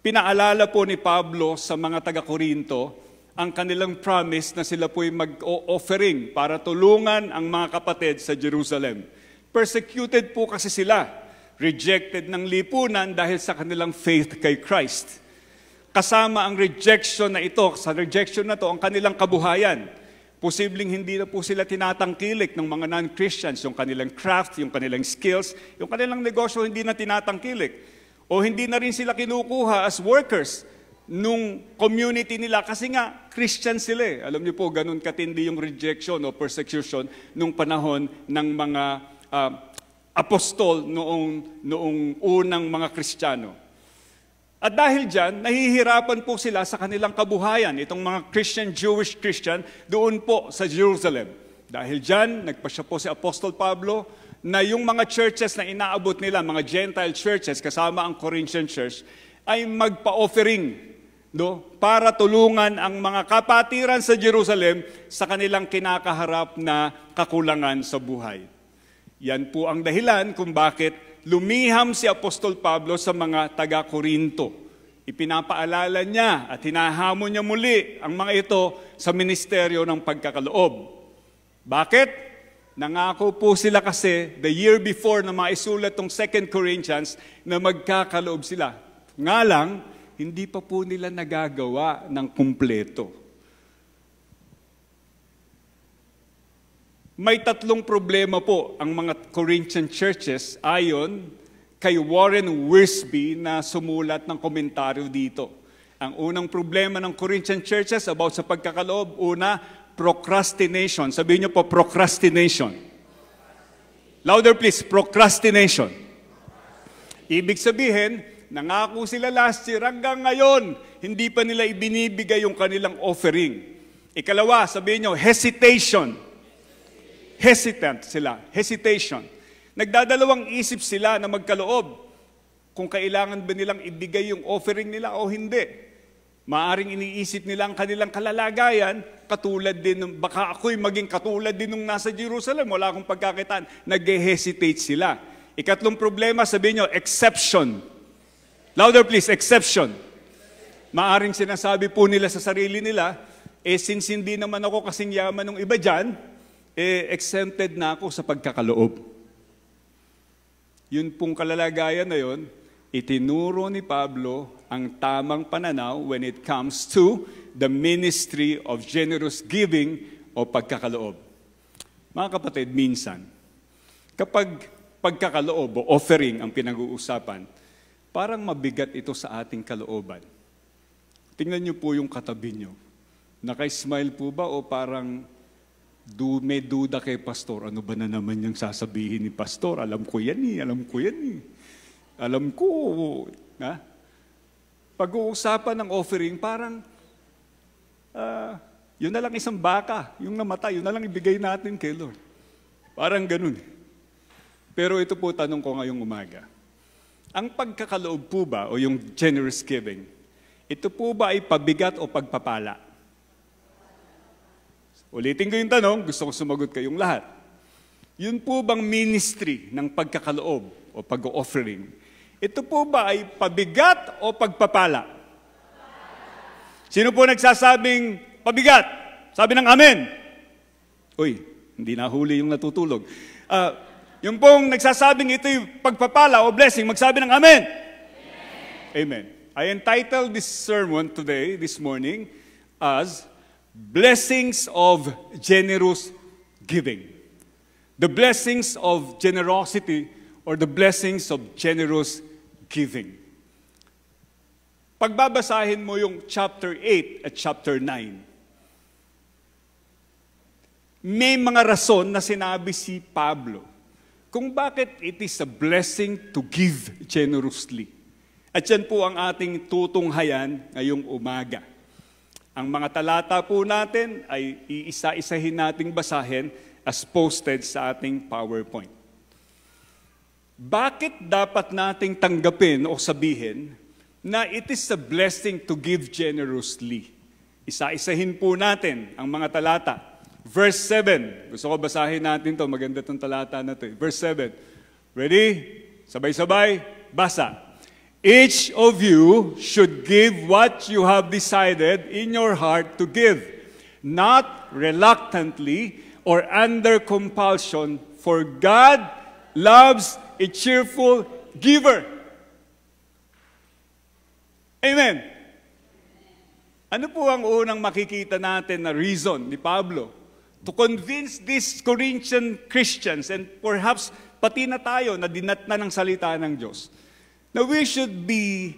S4: Pinaalala po ni Pablo sa mga taga-Korinto ang kanilang promise na sila po'y mag-offering para tulungan ang mga kapatid sa Jerusalem. Persecuted po kasi sila, rejected ng lipunan dahil sa kanilang faith kay Christ. Kasama ang rejection na ito, sa rejection na to, ang kanilang kabuhayan. Posibleng hindi na po sila tinatangkilik ng mga non-Christians, yung kanilang craft, yung kanilang skills, yung kanilang negosyo hindi na tinatangkilik. O hindi na rin sila kinukuha as workers nung community nila kasi nga Christian sila eh. Alam niyo po, ganun katindi yung rejection o persecution nung panahon ng mga apostol noong unang mga Kristiyano. At dahil dyan, nahihirapan po sila sa kanilang kabuhayan, itong mga Jewish Christian, doon po sa Jerusalem. Dahil dyan, nagpasya po si Apostol Pablo na yung mga churches na inaabot nila, mga Gentile churches, kasama ang Corinthian church, ay magpa-offering, para tulungan ang mga kapatiran sa Jerusalem sa kanilang kinakaharap na kakulangan sa buhay. Yan po ang dahilan kung bakit lumiham si Apostol Pablo sa mga taga-Korinto. Ipinapaalala niya at hinahamon niya muli ang mga ito sa ministeryo ng pagkakaloob. Bakit? Nangako po sila kasi the year before na maisulat tong 2 Corinthians na magkakaloob sila. Nga lang, hindi pa po nila nagagawa ng kumpleto. May tatlong problema po ang mga Corinthian churches ayon kay Warren Wiersbe na sumulat ng komentaryo dito. Ang unang problema ng Corinthian churches about sa pagkakaloob, una, procrastination. Sabihin niyo po, procrastination. Louder please, procrastination. Ibig sabihin, nangako sila last year, hanggang ngayon, hindi pa nila ibinibigay yung kanilang offering. Ikalawa, sabihin niyo, hesitation. Hesitant sila, hesitation. Nagdadalawang isip sila na magkaloob kung kailangan ba nilang ibigay yung offering nila o hindi. Maaring iniisip nila ang kanilang kalalagayan, katulad din, baka ako'y maging katulad din nung nasa Jerusalem, wala akong pagkakitaan. Nag-hesitate sila. Ikatlong problema, sabihin nyo, exception. Louder please, exception. Maaring sinasabi po nila sa sarili nila, since hindi naman ako kasing yaman ng iba dyan, exempted na ako sa pagkakaloob. Yun pong kalalagayan na yun, itinuro ni Pablo ang tamang pananaw when it comes to the ministry of generous giving o pagkakaloob. Mga kapatid, minsan, kapag pagkakaloob o offering ang pinag-uusapan, parang mabigat ito sa ating kalooban. Tingnan niyo po yung katabi niyo. Naka-smile po ba o parang may duda kay pastor? Ano ba na naman yung sasabihin ni pastor? Alam ko yan eh. Alam ko. Ha? Pag-uusapan ng offering, parang yun na lang isang baka, yung namatay, yun na lang ibigay natin kay Lord. Parang ganun. Pero ito po tanong ko ngayong umaga. Ang pagkakaloob po ba o yung generous giving, ito po ba ay pabigat o pagpapala? Ulitin ko yung tanong, gusto ko sumagot kayong lahat. Yun po bang ministry ng pagkakaloob o pag-offering, ito po ba ay pabigat o pagpapala? Sino po nagsasabing pabigat? Sabi ng amen. Uy, hindi nahuli yung natutulog. Yung pong nagsasabing ito yung pagpapala o blessing, magsabi ng amen. Amen. I entitled this sermon today, this morning, as Blessings of Generous Giving. The blessings of generosity or the blessings of generous giving. Pagbabasahin mo yung chapter 8 at chapter 9, may mga rason na sinabi si Pablo kung bakit it is a blessing to give generously. At yan po ang ating tutunghayan ngayong umaga. Ang mga talata po natin ay iisa-isahin nating basahin as posted sa ating PowerPoint. Bakit dapat nating tanggapin o sabihin na it is a blessing to give generously? Isa-isahin po natin ang mga talata. Verse 7. Gusto ko basahin natin to. Maganda tong talata na to. Verse 7. Ready? Sabay-sabay. Basa. Each of you should give what you have decided in your heart to give, not reluctantly or under compulsion, for God loves a cheerful giver. Amen. Ano po ang unang makikita natin na reason ni Pablo to convince these Corinthian Christians and perhaps pati na tayo na dinatna ng salita ng Diyos na we should be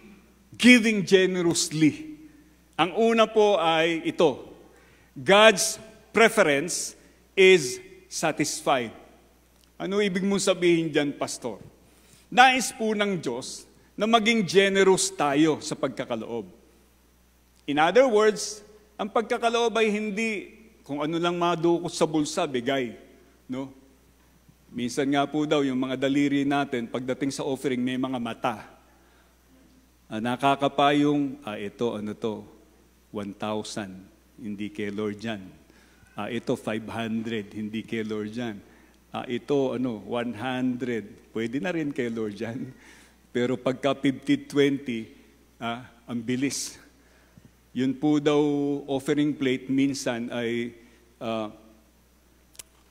S4: giving generously? Ang una po ay ito. God's preference is satisfied. Ano ibig mong sabihin dyan, Pastor? Nais po ng Diyos na maging generous tayo sa pagkakaloob. In other words, ang pagkakaloob ay hindi kung ano lang madukot sa bulsa, bigay. No? Minsan nga po daw, yung mga daliri natin, pagdating sa offering, may mga mata. Nakakapayong, ito, 1,000, hindi kay Lord yan. Ito, 500, hindi kay Lord yan. Ito, 100, pwede na rin kay Lord yan. Pero pagka 50-20, ang bilis. Yun po daw offering plate minsan ay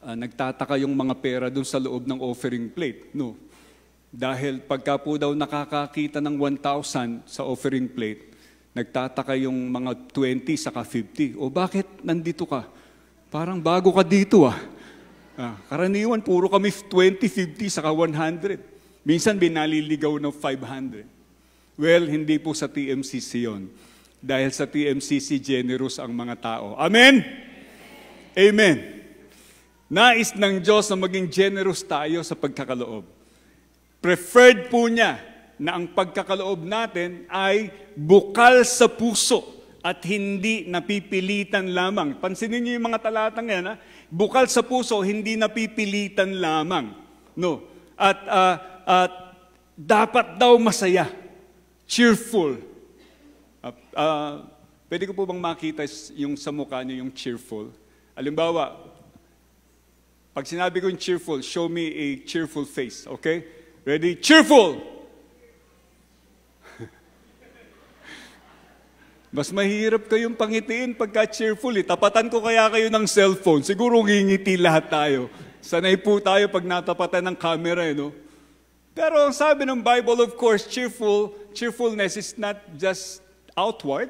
S4: nagtataka yung mga pera dun sa loob ng offering plate. No. Dahil pagka po daw nakakakita ng 1,000 sa offering plate, nagtataka yung mga 20 saka 50. O bakit nandito ka? Parang bago ka dito Karaniwan, puro kami 20, 50 saka 100. Minsan binaliligaw ng 500. Well, hindi po sa TMCC yun. Dahil sa TMCC, generous ang mga tao. Amen? Amen. Nais ng Diyos na maging generous tayo sa pagkakaloob. Preferred po niya na ang pagkakaloob natin ay bukal sa puso at hindi napipilitan lamang. Pansinin niyo yung mga talatang yan, bukal sa puso, hindi napipilitan lamang. No. At dapat daw masaya, cheerful. Pwede ko po bang makita yung sa mukha niyo yung cheerful? Halimbawa, pag sinabi ko yung cheerful, show me a cheerful face, okay? Ready? Cheerful! Mas mahirap kayong pangitiin pagka cheerful. Tapatan ko kaya kayo ng cellphone. Siguro ngingiti lahat tayo. Sanay po tayo pag natapatan ng camera, no? Pero ang sabi ng Bible, of course, cheerfulness is not just outward,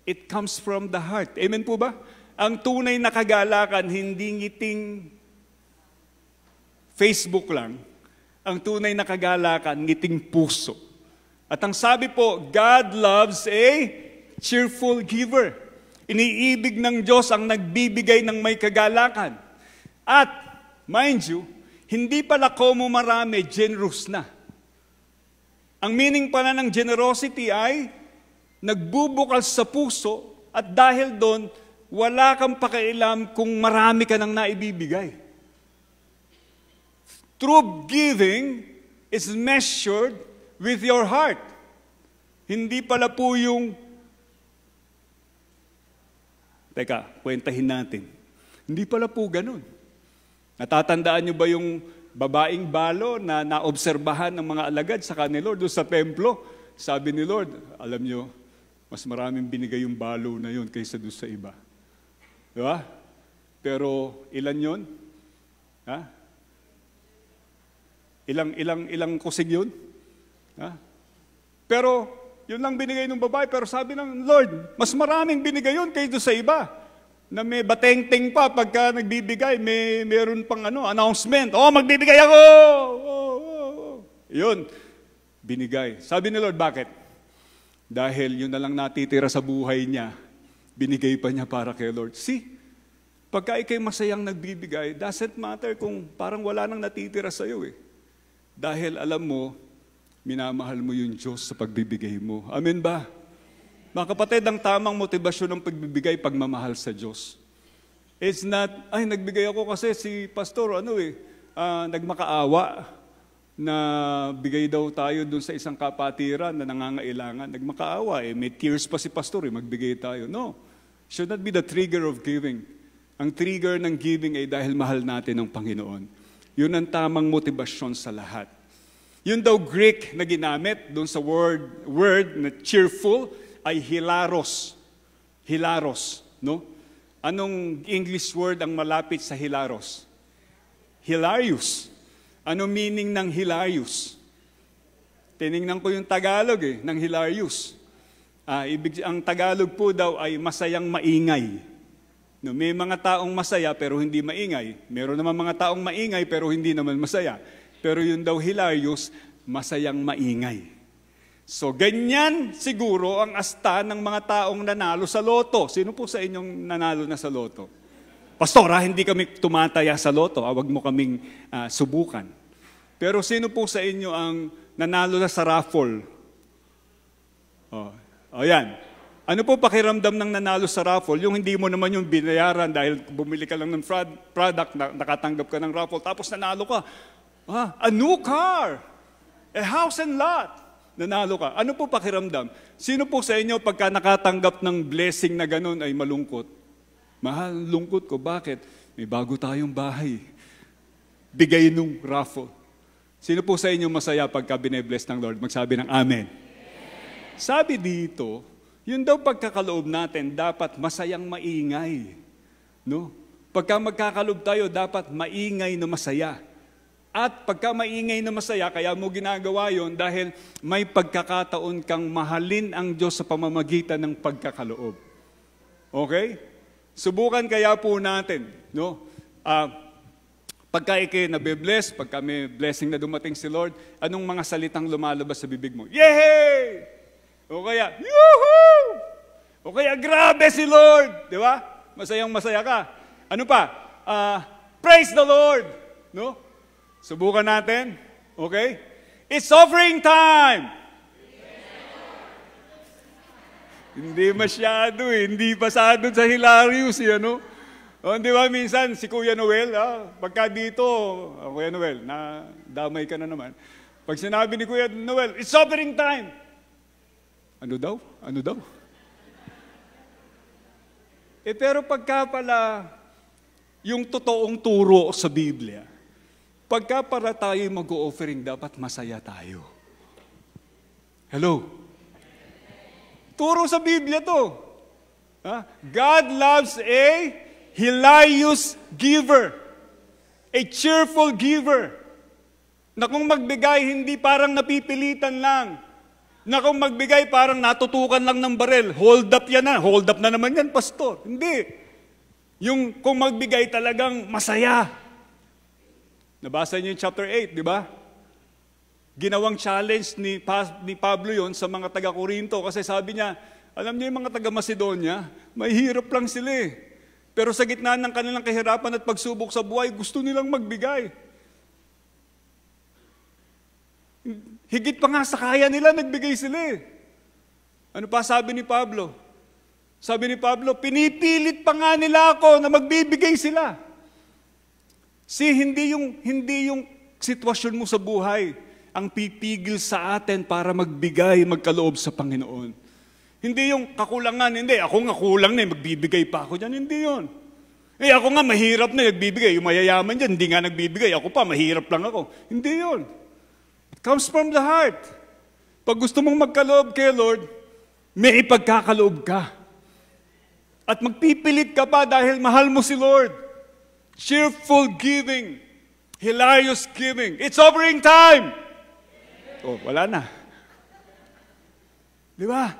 S4: it comes from the heart. Amen po ba? Ang tunay na kagalakan, hindi ngiting Facebook lang. Ang tunay na kagalakan, ngiting puso. At ang sabi po, God loves a cheerful giver. Iniibig ng Diyos ang nagbibigay ng may kagalakan. At, mind you, hindi pala komo marami, generous na. Ang meaning pala ng generosity ay nagbubukal sa puso at dahil doon, wala kang pakialam kung marami ka nang naibibigay. True giving is measured with your heart. Hindi pala po yung kwentahin natin. Hindi pala po ganun. Natatandaan nyo ba yung babaeng balo na naobserbahan ng mga alagad sa ni Lord doon sa templo? Sabi ni Lord, alam nyo, mas maraming binigay yung balo na yun kaysa doon sa iba. Di ba? Pero ilan yun? Ha? Ilang kusig yun? Ha? Pero, yun lang binigay ng babae. Pero sabi ng Lord, mas maraming binigay yun kaysa sa iba. Na may bateng-teng pa pagka nagbibigay, meron pang announcement. Oh, magbibigay ako! Yun, binigay. Sabi ni Lord, bakit? Dahil yun na lang natitira sa buhay niya, binigay pa niya para kay Lord. See, pagka ikay masayang nagbibigay, doesn't matter kung parang wala nang natitira sa'yo eh. Dahil alam mo, minamahal mo yung Diyos sa pagbibigay mo. Amen ba? Mga kapatid, ang tamang motibasyon ng pagbibigay, pagmamahal sa Diyos. It's not, ay nagbigay ako kasi si pastor, nagmakaawa na bigay daw tayo dun sa isang kapatiran na nangangailangan. Nagmakaawa may tears pa si pastor magbigay tayo. No, should not be the trigger of giving. Ang trigger ng giving ay dahil mahal natin ang Panginoon. Yun ang tamang motibasyon sa lahat. Yun daw Greek na ginamit doon sa word na cheerful ay hilaros. Hilaros, no? Anong English word ang malapit sa hilaros? Hilarious. Ano meaning ng hilarious? Tiningnan ko yung Tagalog ng hilarious. Ang Tagalog po daw ay masayang maingay. No, may mga taong masaya pero hindi maingay. Meron naman mga taong maingay pero hindi naman masaya. Pero yun daw hilarious, masayang maingay. So ganyan siguro ang asta ng mga taong nanalo sa loto. Sino po sa inyong nanalo na sa loto? Pastor, hindi kami tumataya sa loto. Huwag mo kaming subukan. Pero sino po sa inyo ang nanalo na sa raffle? Yan. Ano po pakiramdam ng nanalo sa raffle? Yung hindi mo naman yung binayaran dahil bumili ka lang ng product, nakatanggap ka ng raffle, tapos nanalo ka. A new car! A house and lot! Nanalo ka. Ano po pakiramdam? Sino po sa inyo pagka nakatanggap ng blessing na ganun ay malungkot? Mahal, lungkot ko. Bakit? May bago tayong bahay. Bigay nung raffle. Sino po sa inyo masaya pagka binebless ng Lord? Magsabi ng Amen. Sabi dito, yun daw pagkakaloob natin, dapat masayang maingay. No? Pagka magkakaloob tayo, dapat maingay na masaya. At pagka maingay na masaya, kaya mo ginagawa yon dahil may pagkakataon kang mahalin ang Diyos sa pamamagitan ng pagkakaloob. Okay? Subukan kaya po natin. No? Pagka ikay nabibless, pagka may blessing na dumating si Lord, anong mga salitang lumalabas sa bibig mo? Yay! O kaya, yuhuu! O kaya, grabe si Lord! Di ba? Masayang masaya ka. Ano pa? Praise the Lord! No? Subukan natin. Okay? It's offering time! Hindi masyado Hindi pasado sa hilarious ano? Di ba minsan, si Kuya Noel, pagka dito, Kuya Noel, damay ka na naman. Pag sinabi ni Kuya Noel, it's offering time! Ano daw? Ano daw? Pero pagka pala, yung totoong turo sa Biblia, pagka para tayo mag-o-offering, dapat masaya tayo. Hello? Turo sa Biblia to. God loves a hilarious giver. A cheerful giver. Na kung magbigay, hindi parang napipilitan lang. Na kung magbigay, parang natutukan lang ng barel. Hold up yan na. Hold up na naman yan, pastor. Hindi. Yung kung magbigay talagang masaya. Nabasa niyo yung chapter 8, di ba? Ginawang challenge ni Pablo yon sa mga taga-Korinto. Kasi sabi niya, alam niyo yung mga taga-Macedonia, may hirap lang sila Pero sa gitna ng kanilang kahirapan at pagsubok sa buhay, gusto nilang magbigay. Higit pa nga sa kaya nila, nagbigay sila Ano pa sabi ni Pablo? Sabi ni Pablo, pinipilit pa nga nila ako na magbibigay sila. Hindi yung sitwasyon mo sa buhay ang pipigil sa atin para magbigay, magkaloob sa Panginoon. Hindi yung kakulangan, hindi, ako nga kulang na, magbibigay pa ako dyan, hindi yun. Ako nga mahirap na, nagbibigay, yung mayayaman dyan, hindi nga nagbibigay, ako pa, mahirap lang ako. Hindi yun. It comes from the heart. Pag gusto mong magkaloob kay Lord, may ipagkakaloob ka. At magpipilit ka pa dahil mahal mo si Lord. Cheerful giving. Hilarious giving. It's offering time. Oh, wala na. Di ba?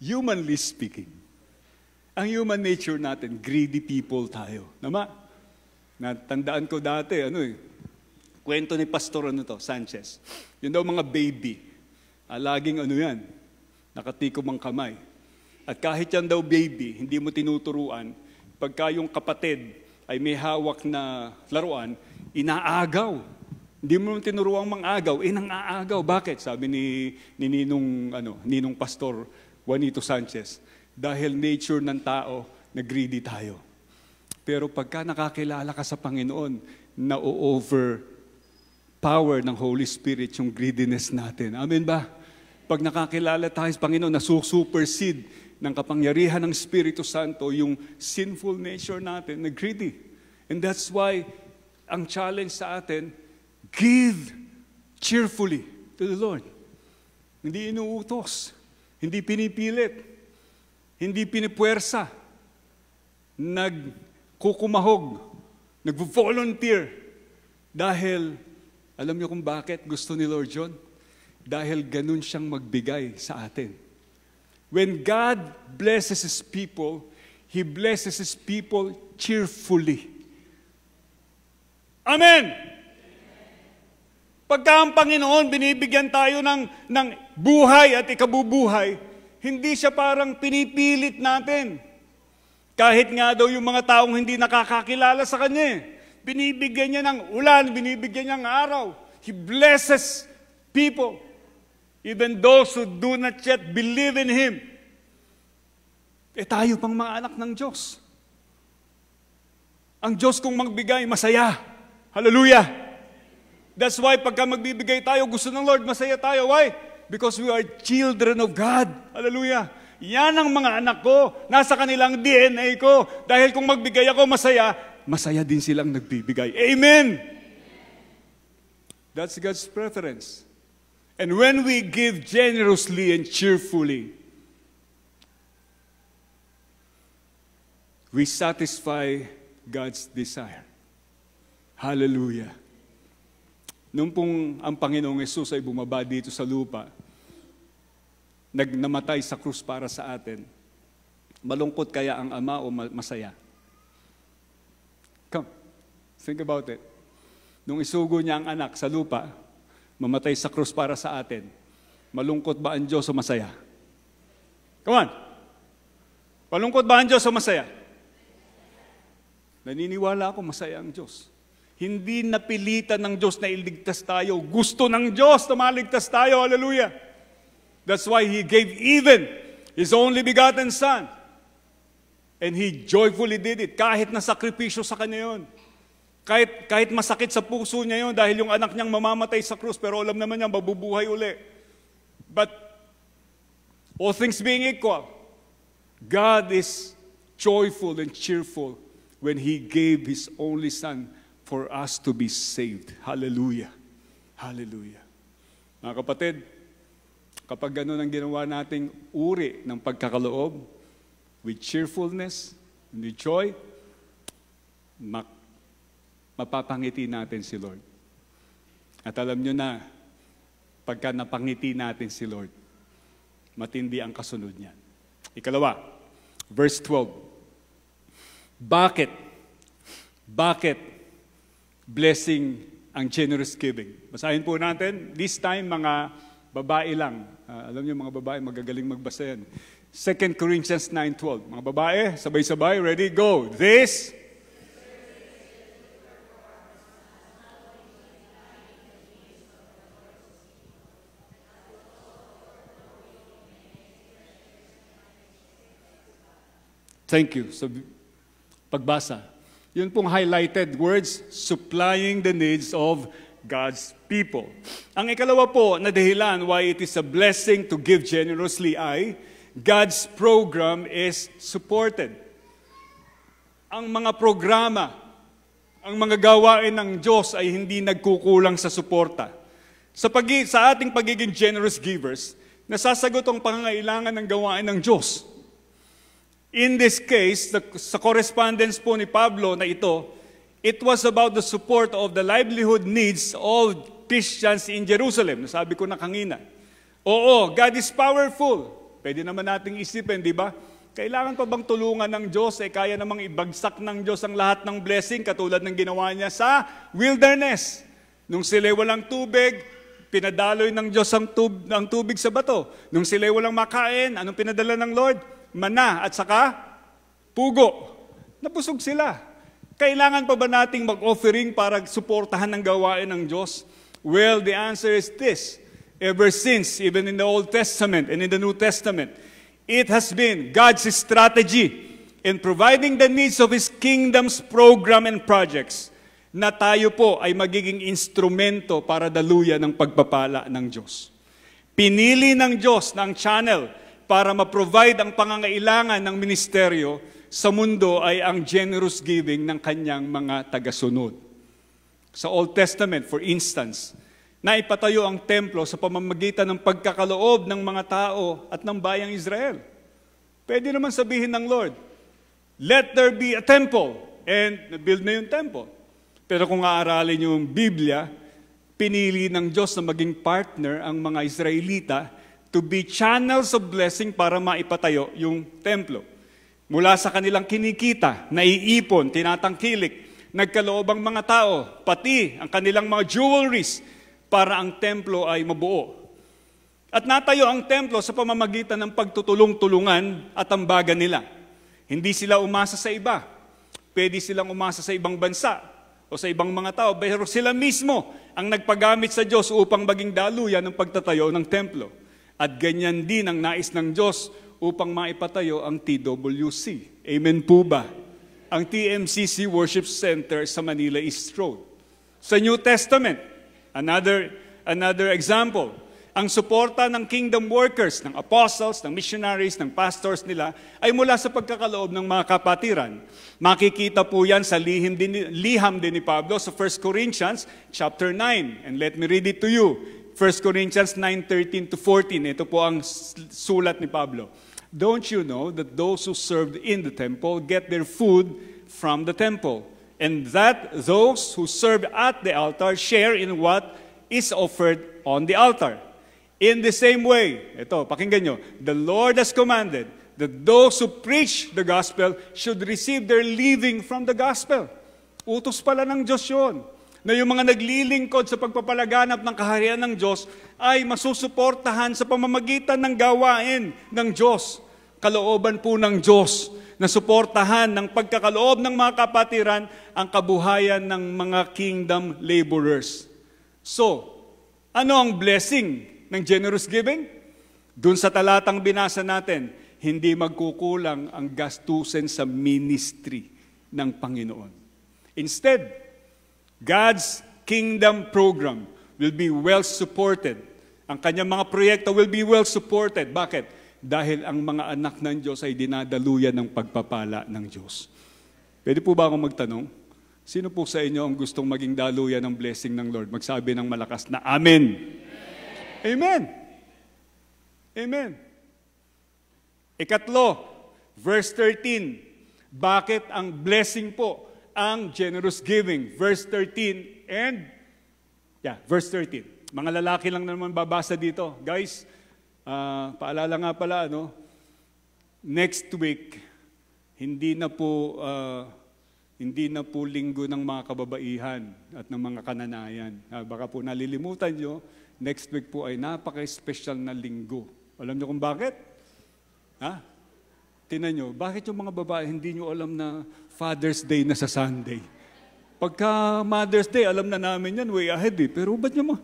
S4: Humanly speaking, ang human nature natin, greedy people tayo. Nama? Natandaan ko dati, kwento ni Pastor Sanchez. Yun daw mga baby. Laging yan, nakatikom ang kamay. At kahit yan daw baby, hindi mo tinuturuan, pagka yung kapatid ay may hawak na laruan, inaagaw. Hindi mo tinuruang mang-agaw, nang-aagaw. Bakit? Sabi ni Ninong Pastor Juanito Sanchez, dahil nature ng tao na greedy tayo. Pero pagka nakakilala ka sa Panginoon, na-overpower ng Holy Spirit yung greediness natin. Amen ba? Pag nakakilala tayo sa Panginoon, nasusupersede ng kapangyarihan ng Espiritu Santo yung sinful nature natin na greedy. And that's why ang challenge sa atin, give cheerfully to the Lord. Hindi inuutos. Hindi pinipilit, hindi pinipuwersa, nagkukumahog, nag-volunteer. Dahil, alam niyo kung bakit gusto ni Lord John? Dahil ganun siyang magbigay sa atin. When God blesses His people, He blesses His people cheerfully. Amen! Pagka ang Panginoon, binibigyan tayo ng buhay at ikabubuhay, hindi siya parang pinipilit natin. Kahit nga daw yung mga taong hindi nakakakilala sa Kanya, binibigyan niya ng ulan, binibigyan niya ng araw. He blesses people, even those who do not yet believe in Him. Tayo pang mga anak ng Diyos. Ang Diyos kung magbigay, masaya. Hallelujah! That's why pagka magbibigay tayo, gusto ng Lord, masaya tayo. Why? Because we are children of God. Hallelujah. Yan ang mga anak ko. Nasa kanilang DNA ko. Dahil kung magbigay ako masaya, masaya din silang nagbibigay. Amen! That's God's preference. And when we give generously and cheerfully, we satisfy God's desire. Hallelujah. Nung pong ang Panginoong Yesus ay bumaba dito sa lupa, namatay sa krus para sa atin, malungkot kaya ang Ama o masaya? Come, think about it. Nung isugo niya ang anak sa lupa, mamatay sa krus para sa atin, malungkot ba ang Diyos o masaya? Come on. Malungkot ba ang Diyos o masaya? Naniniwala ako masaya ang Diyos. Hindi napilitan ng Diyos na iligtas tayo. Gusto ng Diyos na maligtas tayo. Hallelujah. That's why He gave even His only begotten Son. And He joyfully did it. Kahit na sakripisyo sa Kanya yun. Kahit masakit sa puso niya yun dahil yung anak niyang mamamatay sa krus, pero alam naman niya, mabubuhay uli. But all things being equal, God is joyful and cheerful when He gave His only Son for us to be saved. Hallelujah. Hallelujah. Mga kapatid, kapag gano'n ang ginawa nating uri ng pagkakaloob, with cheerfulness, with joy, mapapangiti natin si Lord. At alam nyo na, pagka napangiti natin si Lord, matindi ang kasunod niyan. Ikalawa, verse 12. Bakit blessing ang generous giving? Basahin po natin. This time, mga babae lang. Alam niyo, mga babae, magagaling magbasa yan. 2 Corinthians 9:12. Mga babae, sabay-sabay, ready, go. This Thank you. So, pagbasa. Yun pong highlighted words, supplying the needs of God's people. Ang ikalawa po na dahilan why it is a blessing to give generously ay God's program is supported. Ang mga programa, ang mga gawain ng Diyos ay hindi nagkukulang sa suporta. Sa ating pagiging generous givers, nasasagot ang pangangailangan ng gawain ng Diyos. In this case, sa correspondence po ni Pablo na ito, it was about the support of the livelihood needs of Christians in Jerusalem. Nasabi ko na kanina. Oo, God is powerful. Pwede naman nating isipin, di ba? Kailangan pa bang tulungan ng Diyos? Kaya namang ibagsak ng Diyos ang lahat ng blessing katulad ng ginawa niya sa wilderness. Nung sila'y walang tubig, pinadaloy ng Diyos ang tubig sa bato. Nung sila'y walang makain, anong pinadala ng Lord? Mana at saka pugo. Nabusog sila. Kailangan pa ba nating mag-offering para suportahan ng gawain ng Diyos? Well, the answer is this. Ever since, even in the Old Testament and in the New Testament, it has been God's strategy in providing the needs of His kingdom's program and projects na tayo po ay magiging instrumento para daluyan ng pagpapala ng Diyos. Pinili ng Diyos ng channel para ma-provide ang pangangailangan ng ministeryo sa mundo ay ang generous giving ng kanyang mga tagasunod. Sa Old Testament, for instance, naipatayo ang templo sa pamamagitan ng pagkakaloob ng mga tao at ng bayang Israel. Pwede naman sabihin ng Lord, let there be a temple, and na-build na yung temple. Pero kung aaralin yung Biblia, pinili ng Diyos na maging partner ang mga Israelita to be channels of blessing para maipatayo yung templo. Mula sa kanilang kinikita, naiipon, tinatangkilik, nagkaloob ang mga tao, pati ang kanilang mga jewelries para ang templo ay mabuo. At natayo ang templo sa pamamagitan ng pagtutulong-tulungan at ambagan nila. Hindi sila umasa sa iba. Pwede silang umasa sa ibang bansa o sa ibang mga tao, pero sila mismo ang nagpagamit sa Diyos upang maging daluyan ng pagtatayo ng templo. At ganyan din ang nais ng Diyos upang maipatayo ang TWC. Amen po ba? Ang TMCC Worship Center sa Manila East Road. Sa New Testament, another example, ang suporta ng kingdom workers, ng apostles, ng missionaries, ng pastors nila, ay mula sa pagkakaloob ng mga kapatiran. Makikita po yan sa liham din ni Pablo sa 1 Corinthians chapter 9. And let me read it to you. 1 Corinthians 9:13-14. Ito po ang sulat ni Pablo. Don't you know that those who served in the temple get their food from the temple, and that those who serve at the altar share in what is offered on the altar? In the same way, ito, pakinggan nyo, the Lord has commanded that those who preach the gospel should receive their living from the gospel. Utos pala ng Diyos yun. Na yung mga naglilingkod sa pagpapalaganap ng kaharian ng Diyos ay masusuportahan sa pamamagitan ng gawain ng Diyos. Kalooban po ng Diyos na suportahan ng pagkakaloob ng mga kapatiran ang kabuhayan ng mga kingdom laborers. So, ano ang blessing ng generous giving? Doon sa talatang binasa natin, hindi magkukulang ang gastusin sa ministry ng Panginoon. Instead, God's kingdom program will be well supported. Ang kanyang mga proyekto will be well supported. Bakit? Dahil ang mga anak ng Diyos ay dinadaluyan ng pagpapala ng Diyos. Pwede po ba akong magtanong? Sino po sa inyo ang gustong maging daluyan ng blessing ng Lord? Magsabi ng malakas na Amen. Amen. Amen. Ikatlo, verse 13. Bakit ang blessing po ang generous giving? Verse 13 and, verse 13. Mga lalaki lang naman babasa dito. Guys, paalala nga pala, next week, hindi na po linggo ng mga kababaihan at ng mga kananayan. Baka po nalilimutan nyo, next week po ay napaka-special na linggo. Alam nyo kung bakit? Tingnan nyo, bakit yung mga babae hindi nyo alam na Father's Day na sa Sunday? Pagka Mother's Day, alam na namin yan, way ahead eh. Pero ba't nyo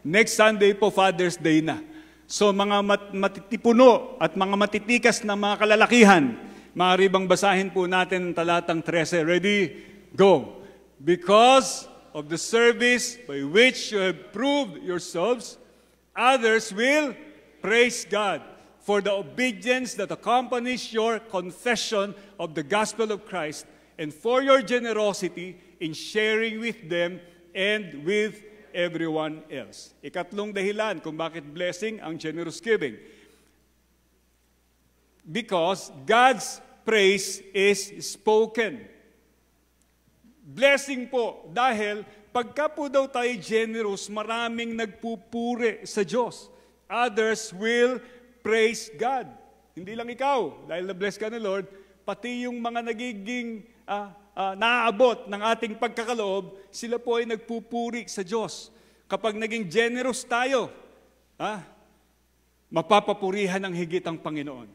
S4: next Sunday po, Father's Day na. So mga matitipuno at mga matitikas na mga kalalakihan, maaari bang basahin po natin ang talatang 13. Ready? Go. Because of the service by which you have proved yourselves, others will praise God for the obedience that accompanies your confession of the gospel of Christ and for your generosity in sharing with them and with everyone else. Ikatlong dahilan kung bakit blessing ang generous giving. Because God's praise is spoken. Blessing po, dahil pagka po daw tayo generous, maraming nagpupuri sa Diyos. Others will praise God. Hindi lang ikaw, dahil na-bless ka ni Lord, pati yung mga nagiging naaabot ng ating pagkakaloob, sila po ay nagpupuri sa Diyos. Kapag naging generous tayo, mapapapurihan ng higit ang Panginoon.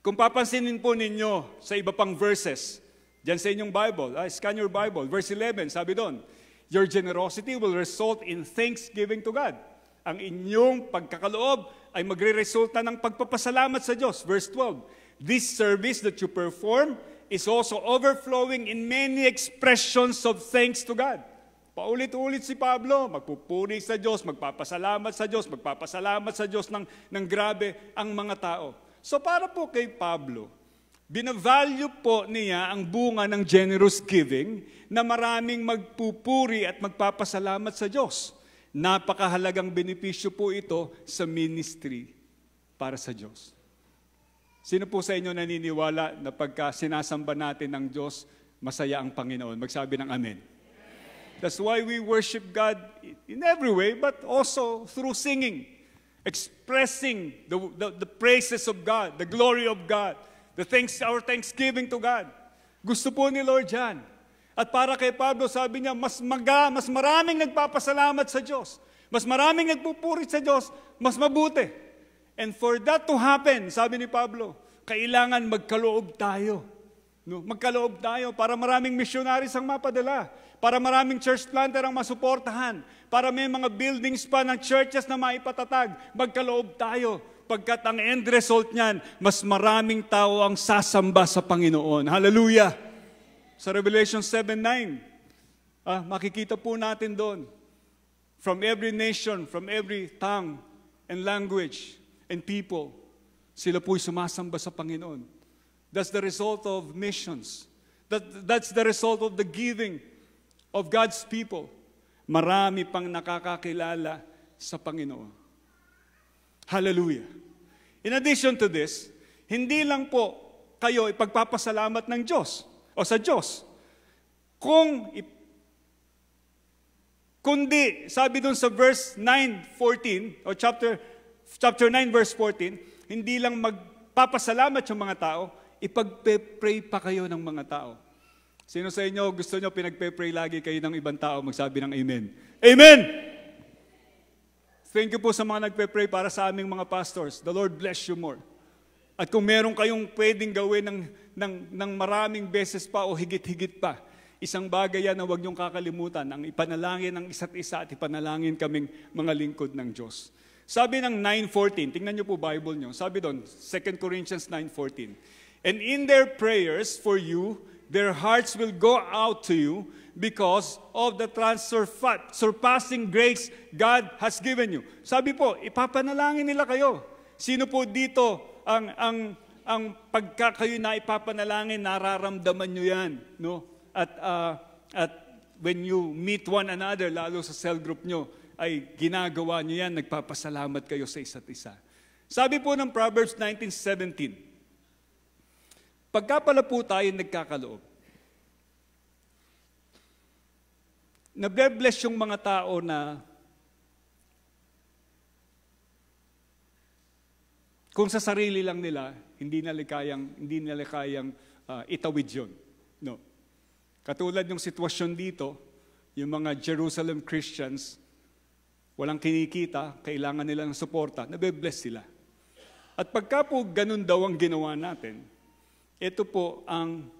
S4: Kung papansinin po ninyo sa iba pang verses, diyan sa inyong Bible, scan your Bible, verse 11, sabi doon, your generosity will result in thanksgiving to God. Ang inyong pagkakaloob ay magre-resulta ng pagpapasalamat sa Diyos. Verse 12, this service that you perform is also overflowing in many expressions of thanks to God. Paulit-ulit si Pablo, magpupuri sa Diyos, magpapasalamat sa Diyos, magpapasalamat sa Diyos ng grabe ang mga tao. So para po kay Pablo, binavalue po niya ang bunga ng generous giving na maraming magpupuri at magpapasalamat sa Diyos. Napakahalagang benepisyo po ito sa ministry para sa Diyos. Sino po sa inyo naniniwala na pagka sinasamba natin ng Diyos, masaya ang Panginoon? Magsabi ng Amen. That's why we worship God in every way, but also through singing, expressing the praises of God, the glory of God, our thanksgiving to God. Gusto po ni Lord yan. At para kay Pablo, sabi niya, mas maraming nagpapasalamat sa Diyos. Mas maraming nagpupuri sa Diyos, mas mabuti. And for that to happen, sabi ni Pablo, kailangan magkaloob tayo. No? Magkaloob tayo para maraming missionaries ang mapadala. Para maraming church planter ang masuportahan. Para may mga buildings pa ng churches na maipatatag. Magkaloob tayo. Pagkat ang end result niyan, mas maraming tao ang sasamba sa Panginoon. Hallelujah! Sa Revelation 7:9, makikita po natin doon, from every nation, from every tongue and language and people, sila po'y sumasamba sa Panginoon. That's the result of missions. That's the result of the giving of God's people. Marami pang nakakakilala sa Panginoon. Hallelujah. In addition to this, hindi lang po kayo ipagpapasalamat ng Diyos o sa Diyos. Kundi, sabi dun sa verse 9:14 o chapter 9 verse 14, hindi lang magpapasalamat yung mga tao, ipagpe-pray pa kayo ng mga tao. Sino sa inyo gusto nyo pinagpe-pray lagi kayo ng ibang tao? Magsabi ng Amen. Amen! Thank you po sa mga nagpe-pray para sa aming mga pastors. The Lord bless you more. At kung meron kayong pwedeng gawin ng maraming beses pa o higit-higit pa, isang bagay yan na huwag niyong kakalimutan, ang ipanalangin ng isa't isa at ipanalangin kaming mga lingkod ng Diyos. Sabi ng 9:14, tingnan niyo po Bible niyo, sabi doon, 2 Corinthians 9:14, and in their prayers for you, their hearts will go out to you because of the surpassing grace God has given you. Sabi po, ipapanalangin nila kayo. Sino po dito ang pagka kayo na ipapanalangin, nararamdaman nyo yan, no? At when you meet one another, lalo sa cell group nyo, ay ginagawa nyo yan, nagpapasalamat kayo sa isa't isa. Sabi po ng Proverbs 19:17, pagka pala po tayo nagkakaloob, nabe-bless yung mga tao na kung sa sarili lang nila, hindi nila kayang itawid yun. No. Katulad yung sitwasyon dito, yung mga Jerusalem Christians, walang kinikita, kailangan nila ng suporta, nabe-bless sila. At pagka po ganun daw ang ginawa natin, ito po ang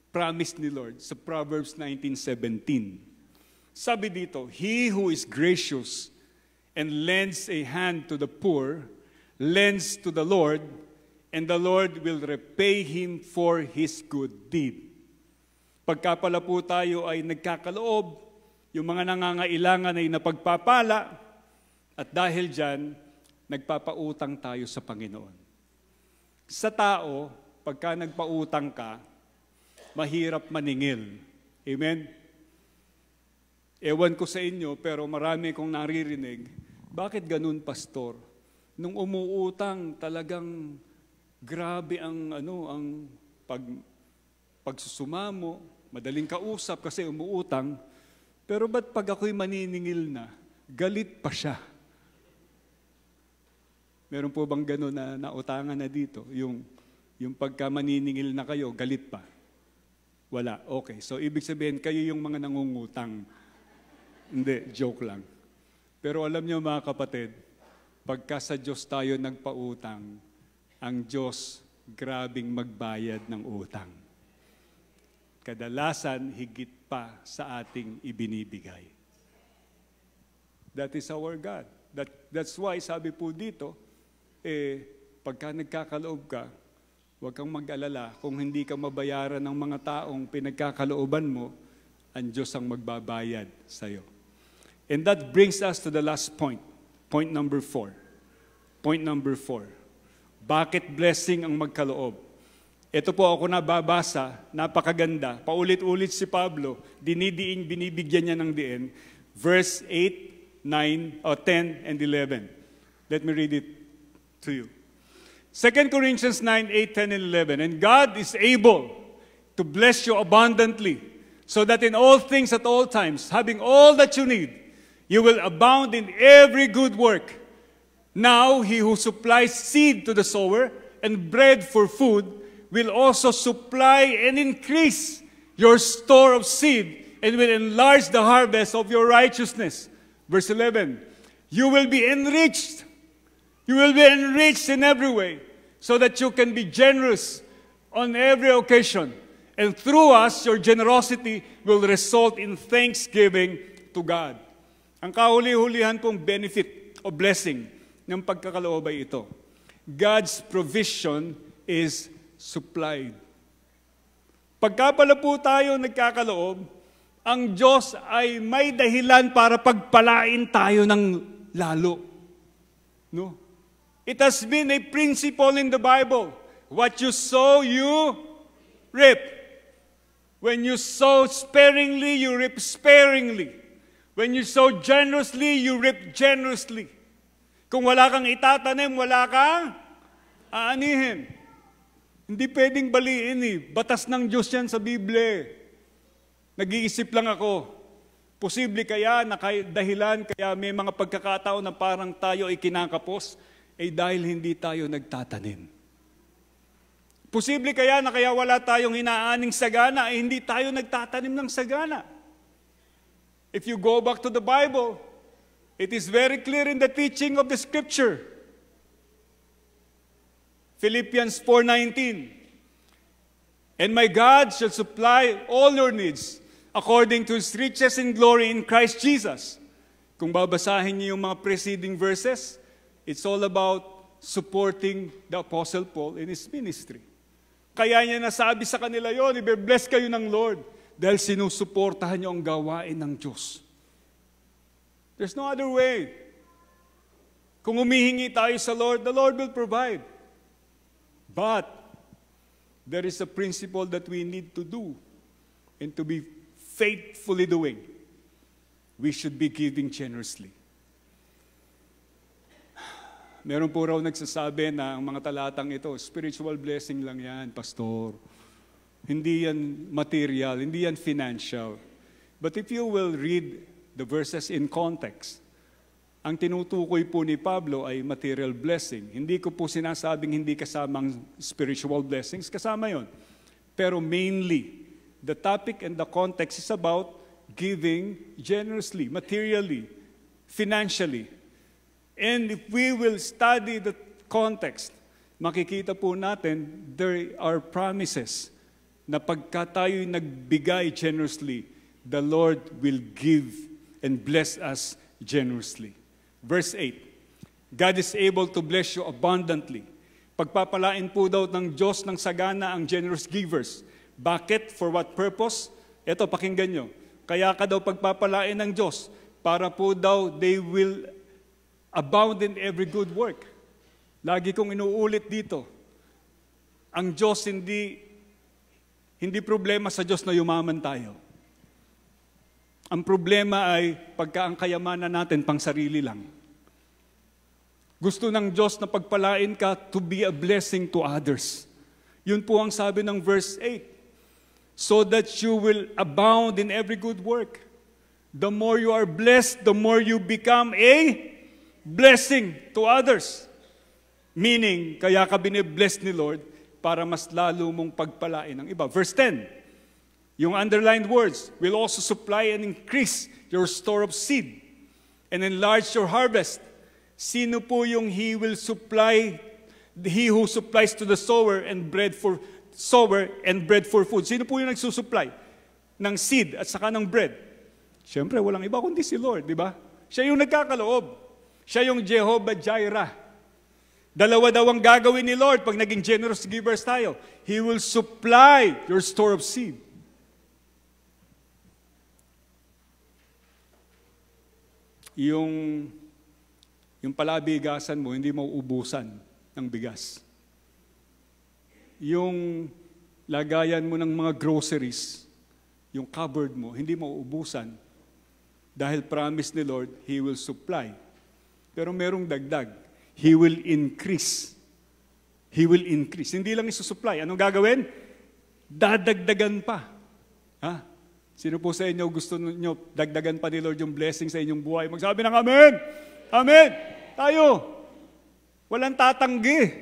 S4: promise ni Lord sa Proverbs 19:17. Sabi dito, he who is gracious and lends a hand to the poor, lends to the Lord, and the Lord will repay him for his good deed. Pagka pala po tayo ay nagkakaloob, yung mga nangangailangan ay napagpapala, at dahil dyan, nagpapautang tayo sa Panginoon. Sa tao, pagka nagpautang ka, mahirap maningil. Amen? Ewan ko sa inyo, pero marami kong naririnig, bakit ganun, pastor? Nung umuutang, talagang Grabe ang pagsusumamo, madaling kausap kasi umuutang. Pero ba't pag ako'y maniningil na, galit pa siya? Meron po bang gano'n na nautangan na dito? Yung pagka maniningil na kayo, galit pa? Wala. Okay. So, ibig sabihin, kayo yung mga nangungutang. Hindi, joke lang. Pero alam niyo mga kapatid, pagka sa Diyos tayo nagpautang, ang Diyos grabing magbayad ng utang. Kadalasan, higit pa sa ating ibinibigay. That is our God. That's why, sabi po dito, pagka nagkakaloob ka, huwag kang mag-alala kung hindi ka mabayaran ng mga taong pinagkakalooban mo, ang Diyos ang magbabayad sa iyo. And that brings us to the last point. Point number 4. Point number 4. Bakit blessing ang magkaloob? Ito po ako nababasa, napakaganda. Paulit-ulit si Pablo, binibigyan niya ng diin. Verse 8, 9, 10, and 11. Let me read it to you. 2 Corinthians 9, 8, 10, and 11. And God is able to bless you abundantly, so that in all things at all times, having all that you need, you will abound in every good work. Now, he who supplies seed to the sower and bread for food will also supply and increase your store of seed and will enlarge the harvest of your righteousness. Verse 11, you will be enriched. You will be enriched in every way so that you can be generous on every occasion. And through us, your generosity will result in thanksgiving to God. Ang kahuli-hulihan pong benefit o blessing ng pagkakaloob ay ito. God's provision is supplied. Pagka pala po tayo nagkakaloob, ang Diyos ay may dahilan para pagpalain tayo ng lalo. No? It has been a principle in the Bible. What you sow, you reap. When you sow sparingly, you reap sparingly. When you sow generously, you reap generously. Kung wala kang itatanim, wala kang aanihin. Hindi pwedeng baliin Batas ng Diyos yan sa Biblia. Nag-iisip lang ako. Posible kaya na dahilan kaya may mga pagkakataon na parang tayo ay kinakapos, dahil hindi tayo nagtatanim. Posible kaya na kaya wala tayong hinaaning sagana, hindi tayo nagtatanim ng sagana. If you go back to the Bible, it is very clear in the teaching of the Scripture. Philippians 4:19. And my God shall supply all your needs according to His riches in glory in Christ Jesus. Kung babasahin niyo yung mga preceding verses, it's all about supporting the Apostle Paul in his ministry. Kaya niya nasabi sa kanila yon, i-bless kayo ng Lord dahil sinusuportahan niyo ang gawain ng Diyos. There's no other way. Kung humihingi tayo sa Lord, the Lord will provide. But there is a principle that we need to do and to be faithfully doing. We should be giving generously. Meron po raw nagsasabi na ang mga talatang ito, spiritual blessing lang yan, pastor. Hindi yan material, hindi yan financial. But if you will read the verses in context, ang tinutukoy po ni Pablo ay material blessing. Hindi ko po sinasabing hindi kasamang spiritual blessings, kasama yon. Pero mainly, the topic and the context is about giving generously, materially, financially. And if we will study the context, makikita po natin there are promises na pagka tayo'y nagbigay generously, the Lord will give and bless us generously. Verse 8, God is able to bless you abundantly. Pagpapalain po daw ng Diyos ng sagana ang generous givers. Bakit? For what purpose? Ito, pakinggan nyo. Kaya ka daw pagpapalain ng Diyos para po daw they will abound in every good work. Lagi kong inuulit dito. Ang Diyos hindi problema sa Diyos na yumaman tayo. Ang problema ay pagka ang kayamanan natin pang sarili lang. Gusto ng Diyos na pagpalain ka to be a blessing to others. Yun po ang sabi ng verse 8. So that you will abound in every good work. The more you are blessed, the more you become a blessing to others. Meaning, kaya ka binibless ni Lord para mas lalo mong pagpalain ng iba. Verse 10, yung underlined words, will also supply and increase your store of seed and enlarge your harvest. Sino po yung He will supply, He who supplies to the sower and bread for food? Sino po yung nagsusupply ng seed at saka ng bread? Siyempre, walang iba kundi si Lord, di ba? Siya yung nagkakaloob. Siya yung Jehovah Jireh. Dalawa daw ang gagawin ni Lord pag naging generous givers tayo. He will supply your store of seed. Yung palabigasan mo, hindi mo ubusan ng bigas. Yung lagayan mo ng mga groceries, yung cupboard mo, hindi mo ubusan. Dahil promise ni Lord, He will supply. Pero merong dagdag. He will increase. He will increase. Hindi lang isusupply. Anong gagawin? Dadagdagan pa. Ha? Sino po sa inyo gusto nyo dagdagan pa ni Lord yung blessing sa inyong buhay? Magsabi ng Amen! Amen! Tayo! Walang tatanggi.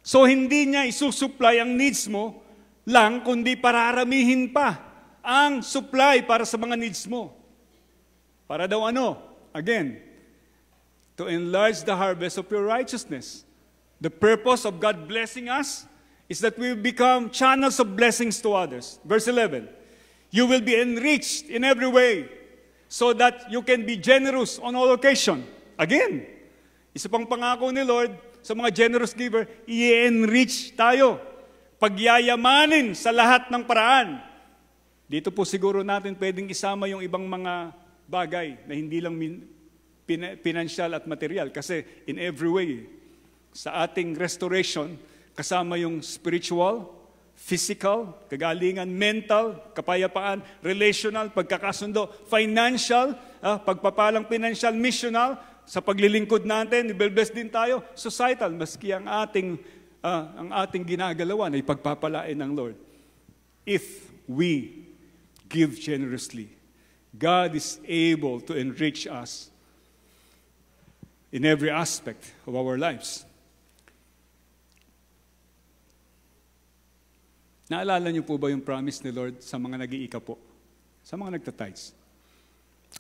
S4: So hindi niya isusupply ang needs mo lang, kundi pararamihin pa ang supply para sa mga needs mo. Para daw ano? Again, to enlarge the harvest of your righteousness. The purpose of God blessing us is that we become channels of blessings to others. Verse 11, you will be enriched in every way so that you can be generous on all occasion. Again, isa pang pangako ni Lord sa mga generous giver, i-enrich tayo. Pagyayamanin sa lahat ng paraan. Dito po siguro natin pwedeng isama yung ibang mga bagay na hindi lang financial at material. Kasi in every way, sa ating restoration, kasama yung spiritual, physical, kagalingan, mental, kapayapaan, relational, pagkakasundo, financial, pagpapalang financial, missional, sa paglilingkod natin, i-bless din tayo, societal, maski ang ating ginagalawan ay pagpapalain ng Lord. If we give generously, God is able to enrich us in every aspect of our lives. Naalala niyo po ba yung promise ni Lord sa mga nag-iika po? Sa mga nagtatides?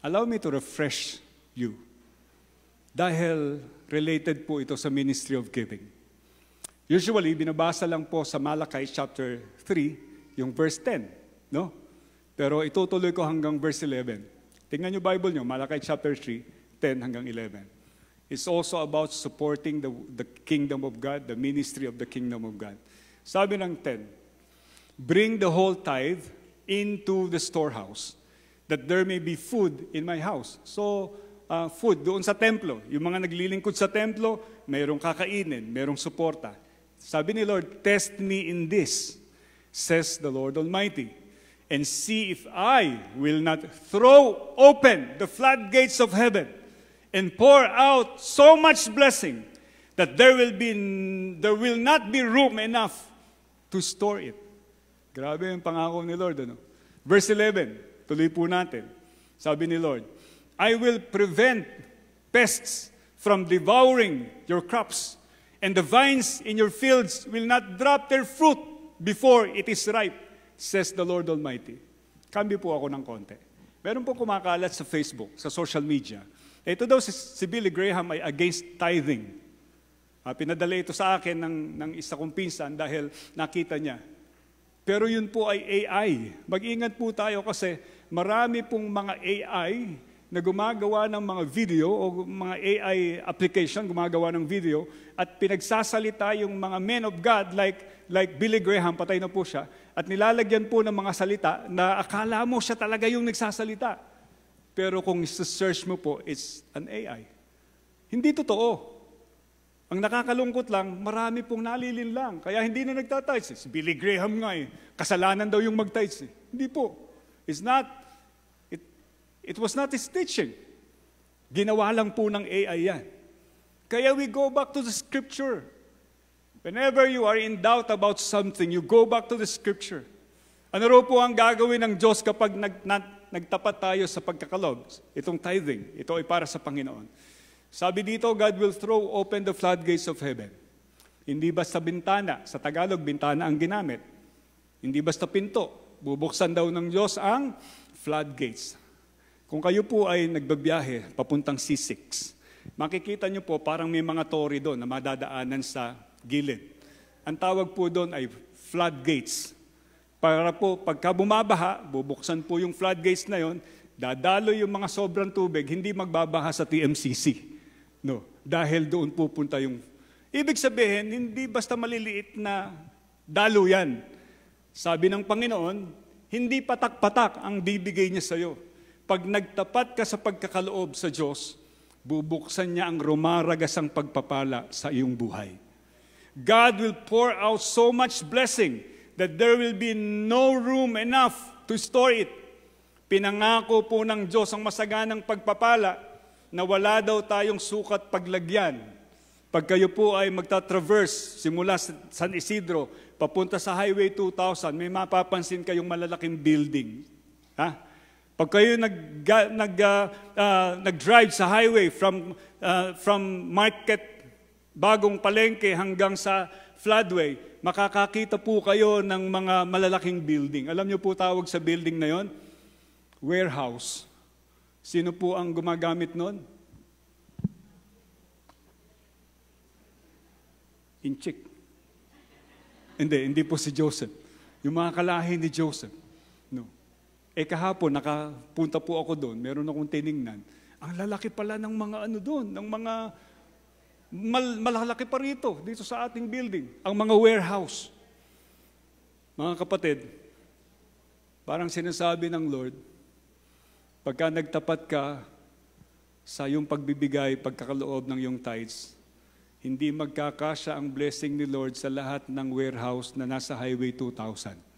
S4: Allow me to refresh you. Dahil related po ito sa ministry of giving. Usually, binabasa lang po sa Malachi chapter 3, yung verse 10. No? Pero itutuloy ko hanggang verse 11. Tingnan niyo Bible niyo, Malachi chapter 3, 10 hanggang 11. It's also about supporting the kingdom of God, the ministry of the kingdom of God. Sabi ng 10, bring the whole tithe into the storehouse, that there may be food in my house. So, food doon sa templo. Yung mga naglilingkod sa templo, mayroong kakainin, mayroong suporta. Sabi ni Lord, test me in this, says the Lord Almighty, and see if I will not throw open the floodgates of heaven and pour out so much blessing that there will not be room enough to store it. Grabe yung pangako ni Lord. Ano? Verse 11, tuloy po natin. Sabi ni Lord, I will prevent pests from devouring your crops, and the vines in your fields will not drop their fruit before it is ripe, says the Lord Almighty. Cambio po ako ng konti. Meron po kumakalat sa Facebook, sa social media. Ito daw si Billy Graham ay against tithing. Pinadala ito sa akin ng isa kong pinsan dahil nakita niya. Pero yun po ay AI. Mag-ingat po tayo kasi marami pong mga AI na gumagawa ng mga video o mga AI application, gumagawa ng video at pinagsasalita yung mga men of God like Billy Graham, patay na po siya, at nilalagyan po ng mga salita na akala mo siya talaga yung nagsasalita. Pero kung search mo po, it's an AI. Hindi totoo. Ang nakakalungkot lang, marami pong nalilinlang. Kaya hindi na nagtatides. Si Billy Graham nga kasalanan daw yung magtides. Hindi po. It was not his teaching. Ginawa lang po ng AI yan. Kaya we go back to the Scripture. Whenever you are in doubt about something, you go back to the Scripture. Ano raw po ang gagawin ng Diyos kapag nagtapat tayo sa pagkakalob? Itong tithing, ito ay para sa Panginoon. Sabi dito, God will throw open the floodgates of heaven. Hindi basta bintana. Sa Tagalog, bintana ang ginamit. Hindi basta pinto. Bubuksan daw ng Diyos ang floodgates. Kung kayo po ay nagbabiyahe papuntang C6, makikita nyo po parang may mga tori doon na madadaanan sa gilid. Ang tawag po doon ay floodgates. Para po, pagka bumabaha, bubuksan po yung floodgates na yon, dadalo yung mga sobrang tubig, hindi magbabaha sa TMCC. No, dahil doon pupunta yung... Ibig sabihin, hindi basta maliliit na dalo yan. Sabi ng Panginoon, hindi patak-patak ang bibigay niya sa iyo. Pag nagtapat ka sa pagkakaloob sa Diyos, bubuksan niya ang rumaragasang pagpapala sa iyong buhay. God will pour out so much blessing that there will be no room enough to store it. Pinangako po ng Diyos ang masaganang pagpapala na wala daw tayong sukat paglagyan. Pag kayo po ay magta-traverse simula sa San Isidro, papunta sa Highway 2000, may mapapansin kayong malalaking building. Ha? Pag kayo nag-drive sa highway from Market Bagong Palengke hanggang sa Floodway, makakakita po kayo ng mga malalaking building. Alam niyo po tawag sa building na yon? Warehouse. Sino po ang gumagamit nun? Inchik. Hindi po si Joseph. Yung mga kalahi ni Joseph. No. Kahapon, nakapunta po ako doon, meron akong tiningnan. Ang lalaki pala ng mga doon, ng mga malalaki pa rito, dito sa ating building. Ang mga warehouse. Mga kapatid, parang sinasabi ng Lord, pagka nagtapat ka sa iyong pagbibigay, pagkakaloob ng iyong tithes, hindi magkakasya ang blessing ni Lord sa lahat ng warehouse na nasa Highway 2000.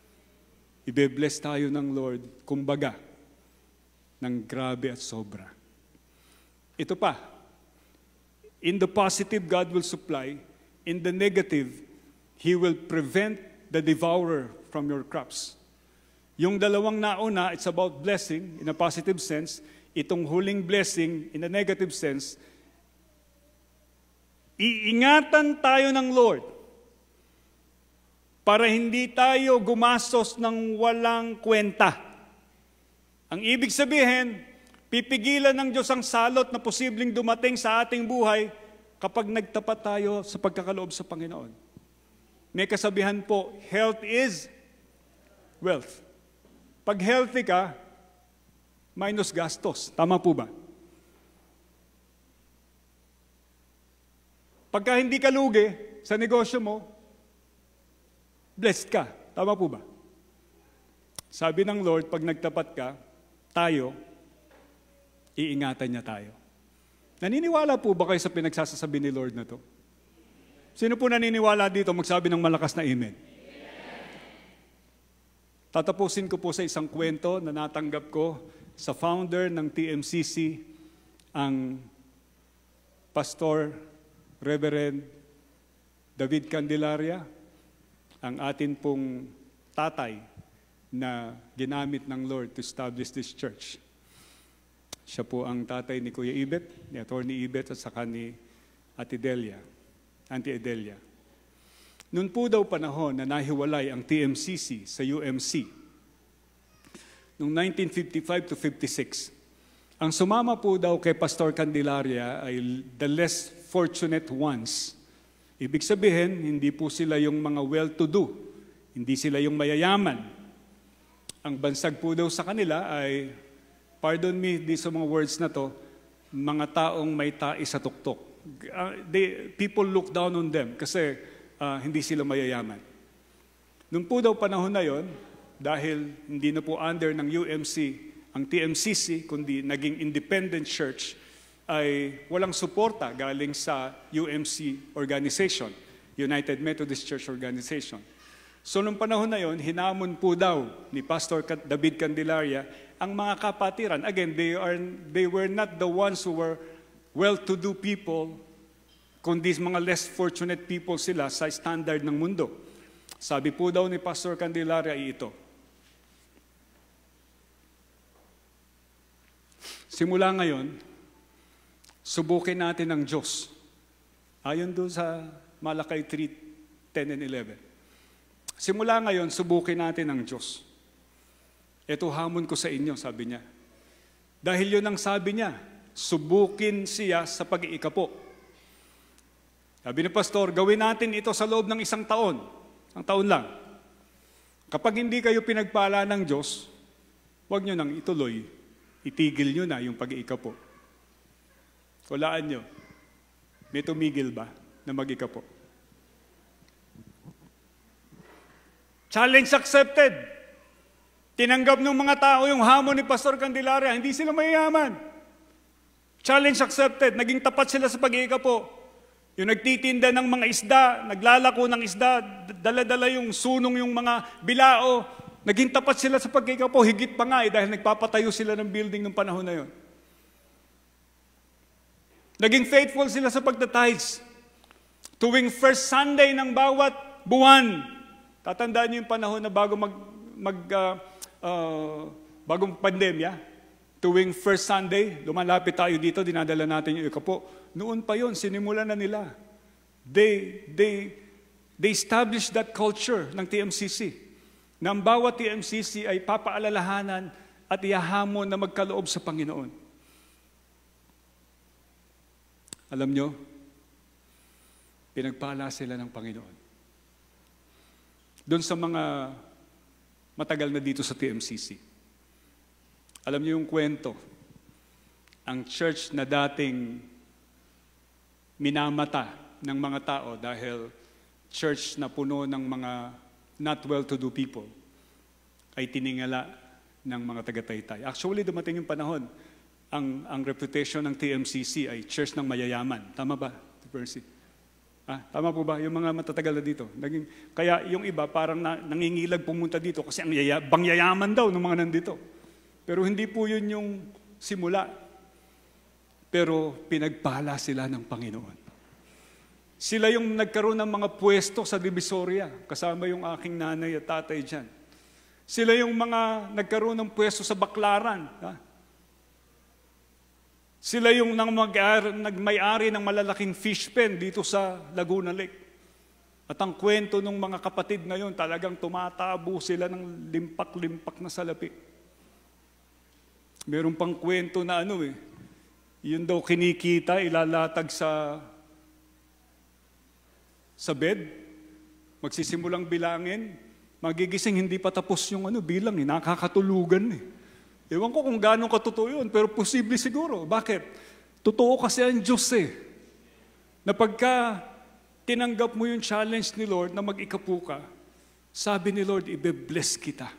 S4: Ibe-bless tayo ng Lord, kumbaga, ng grabe at sobra. Ito pa, in the positive, God will supply. In the negative, He will prevent the devourer from your crops. Yung dalawang nauna, it's about blessing in a positive sense. Itong huling blessing in a negative sense, iingatan tayo ng Lord para hindi tayo gumastos ng walang kwenta. Ang ibig sabihin, pipigilan ng Diyos ang salot na posibleng dumating sa ating buhay kapag nagtapat tayo sa pagkakaloob sa Panginoon. May kasabihan po, health is wealth. Pag healthy ka, minus gastos. Tama po ba? Pagka hindi ka lugi sa negosyo mo, blessed ka. Tama po ba? Sabi ng Lord, pag nagtapat ka, tayo, iingatan niya tayo. Naniniwala po ba kayo sa pinagsasasabi ni Lord na to? Sino po naniniwala dito magsabi ng malakas na amen? Tatapusin ko po sa isang kwento na natanggap ko sa founder ng TMCC, ang Pastor Reverend David Candelaria, ang atin pong tatay na ginamit ng Lord to establish this church. Siya po ang tatay ni Kuya Ibet, ni Attorney Ibet at saka ni Auntie Edelia. Noon po daw panahon na nahiwalay ang TMCC sa UMC, noong 1955 to 56, ang sumama po daw kay Pastor Candelaria ay the less fortunate ones. Ibig sabihin, hindi po sila yung mga well-to-do, hindi sila yung mayayaman. Ang bansag po daw sa kanila ay, pardon me sa mga words na to, mga taong may tais sa tuktok. People look down on them kasi hindi sila mayayaman. Noong po daw panahon na yon, dahil hindi na po under ng UMC ang TMCC, kundi naging independent church, ay walang suporta galing sa UMC organization, United Methodist Church Organization. So noong panahon na yon, hinamon po daw ni Pastor David Candelaria ang mga kapatiran. Again, they were not the ones who were well-to-do people kundi mga less fortunate people sila sa standard ng mundo. Sabi po daw ni Pastor Candelaria ay ito. Simula ngayon, subukin natin ang Diyos. Ayon doon sa Malakay 3:10 and 11. Simula ngayon, subukin natin ang Diyos. Ito hamon ko sa inyo, sabi niya. Dahil yun ang sabi niya, subukin siya sa pag-iikapo. Sabi ni Pastor, gawin natin ito sa loob ng isang taon. Ang taon lang. Kapag hindi kayo pinagpala ng Diyos, huwag nyo nang ituloy. Itigil nyo na yung pag-iikapo. Walaan nyo. May tumigil ba na mag-ikapo? Challenge accepted. Tinanggap ng mga tao yung hamon ni Pastor Candelaria. Hindi sila mayayaman. Challenge accepted. Naging tapat sila sa pag-iikapo. Yung nagtitinda ng mga isda, naglalako ng isda, dala-dala yung sunong yung mga bilao, naging tapat sila sa pag-iikapo. Higit pa nga dahil nagpapatayo sila ng building ng panahon na yon. Naging faithful sila sa pagtatides. Tuwing first Sunday ng bawat buwan, tatandaan niyo yung panahon na bagong pandemya, tuwing first Sunday, lumalapit tayo dito, dinadala natin yung ikapo. Noon pa yon, sinimulan na nila. They established that culture ng TMCC. Na ang bawat TMCC ay papaalalahanan at ihahamon na magkaloob sa Panginoon. Alam nyo, pinagpala sila ng Panginoon. Doon sa mga matagal na dito sa TMCC. Alam niyo yung kwento, ang church na dating minamata ng mga tao dahil church na puno ng mga not well-to-do people ay tiningala ng mga taga-Taytay. Actually, dumating yung panahon, ang reputation ng TMCC ay church ng mayayaman. Tama ba, Percy? Tama po ba? Yung mga matatagal na dito. Kaya yung iba parang nangingilag pumunta dito kasi ang bangyayaman daw ng mga nandito. Pero hindi po yun yung simula. Pero pinagpala sila ng Panginoon. Sila yung nagkaroon ng mga pwesto sa Divisoria, kasama yung aking nanay at tatay dyan. Sila yung mga nagkaroon ng pwesto sa Baclaran. Sila yung nagmay-ari ng malalaking fish pen dito sa Laguna Lake. At ang kwento ng mga kapatid ngayon, talagang tumatabo sila ng limpak-limpak na salapi. Meron pang kwento na yun daw kinikita, ilalatag sa bed, magsisimulang bilangin, magigising hindi pa tapos yung bilang, nakakatulugan . Ewan ko kung gaano katotoo yun, pero posible siguro. Bakit? Totoo kasi ang Diyos na pagka tinanggap mo yung challenge ni Lord na mag-ikapu ka, sabi ni Lord, ibe-bless kita.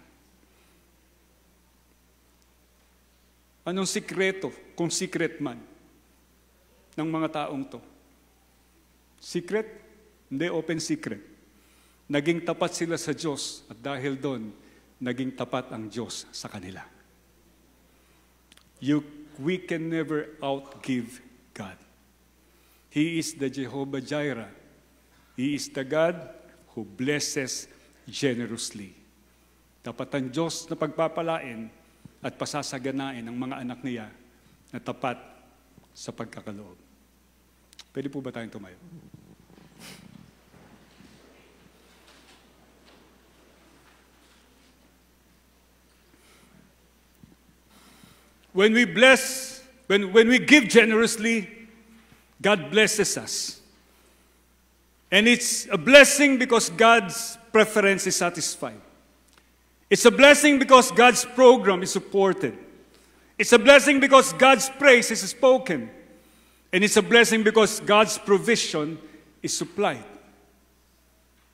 S4: Anong sikreto, kung secret man, ng mga taong to? Secret? Hindi, open secret. Naging tapat sila sa Diyos at dahil doon, naging tapat ang Diyos sa kanila. We can never outgive God. He is the Jehovah Jireh. He is the God who blesses generously. Tapat ang Diyos na pagpapalain at pasasaganain ang mga anak niya na tapat sa pagkakaloob. Pwede po ba tayong tumayo? When we give generously, God blesses us. And it's a blessing because God's preference is satisfied. It's a blessing because God's program is supported. It's a blessing because God's praise is spoken. And it's a blessing because God's provision is supplied.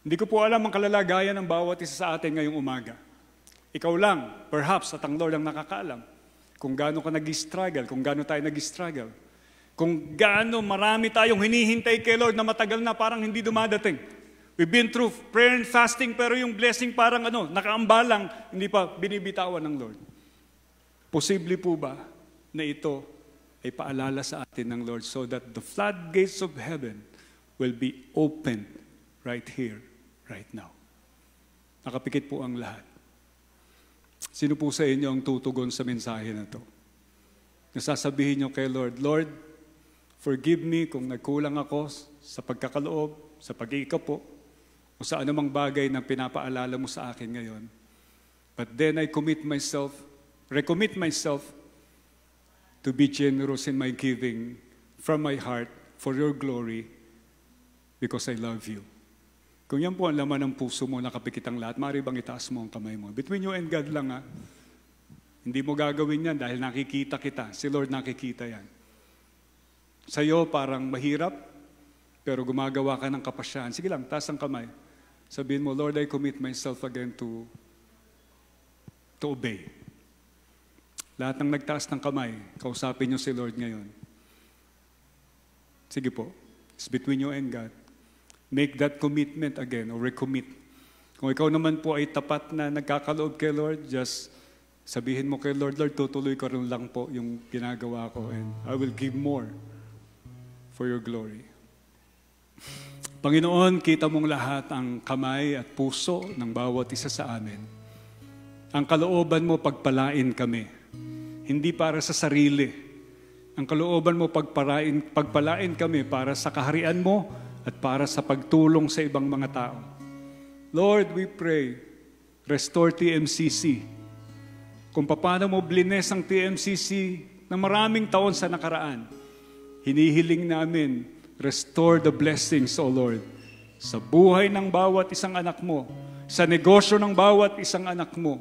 S4: Hindi ko po alam ang kalalagayan ng bawat isa sa atin ngayong umaga. Ikaw lang, perhaps, at ang Lord ang nakakaalam kung gaano ka nag-struggle, kung gaano tayo nag-struggle, kung gaano marami tayong hinihintay kay Lord na matagal na parang hindi dumadating. We've been through prayer and fasting, pero yung blessing parang nakaambalang, hindi pa binibitawan ng Lord. Posible po ba na ito ay paalala sa atin ng Lord so that the floodgates of heaven will be opened right here, right now. Nakapikit po ang lahat. Sino po sa inyo ang tutugon sa mensahe na to? Nasasabihin nyo kay Lord, Lord, forgive me kung nagkulang ako sa pagkakaloob, sa pag-iikapo, o sa anumang bagay na pinapaalala mo sa akin ngayon. But then I recommit myself to be generous in my giving from my heart for your glory because I love you. Kung yan po ang laman ng puso mo, nakapikit ang lahat, maaari bang itaas mo ang kamay mo? Between you and God lang ha. Hindi mo gagawin yan dahil nakikita kita. Si Lord nakikita yan. Sa'yo parang mahirap, pero gumagawa ka ng kapasyahan. Sige lang, taas ang kamay. Sabihin mo, Lord, I commit myself again to obey. Lahat ng nagtaas ng kamay, kausapin niyo si Lord ngayon. Sige po, it's between you and God. Make that commitment again or recommit. Kung ikaw naman po ay tapat na nagkakaloob kay Lord, just sabihin mo kay Lord, Lord, tutuloy ko rin lang po yung ginagawa ko and I will give more for your glory. Panginoon, kita mong lahat ang kamay at puso ng bawat isa sa amin. Ang kalooban mo pagpalain kami, hindi para sa sarili. Ang kalooban mo pagpalain kami para sa kaharian mo at para sa pagtulong sa ibang mga tao. Lord, we pray, restore TMCC. Kung paano mo blines ang TMCC na maraming taon sa nakaraan, hinihiling namin, restore the blessings, O Lord, sa buhay ng bawat isang anak mo, sa negosyo ng bawat isang anak mo,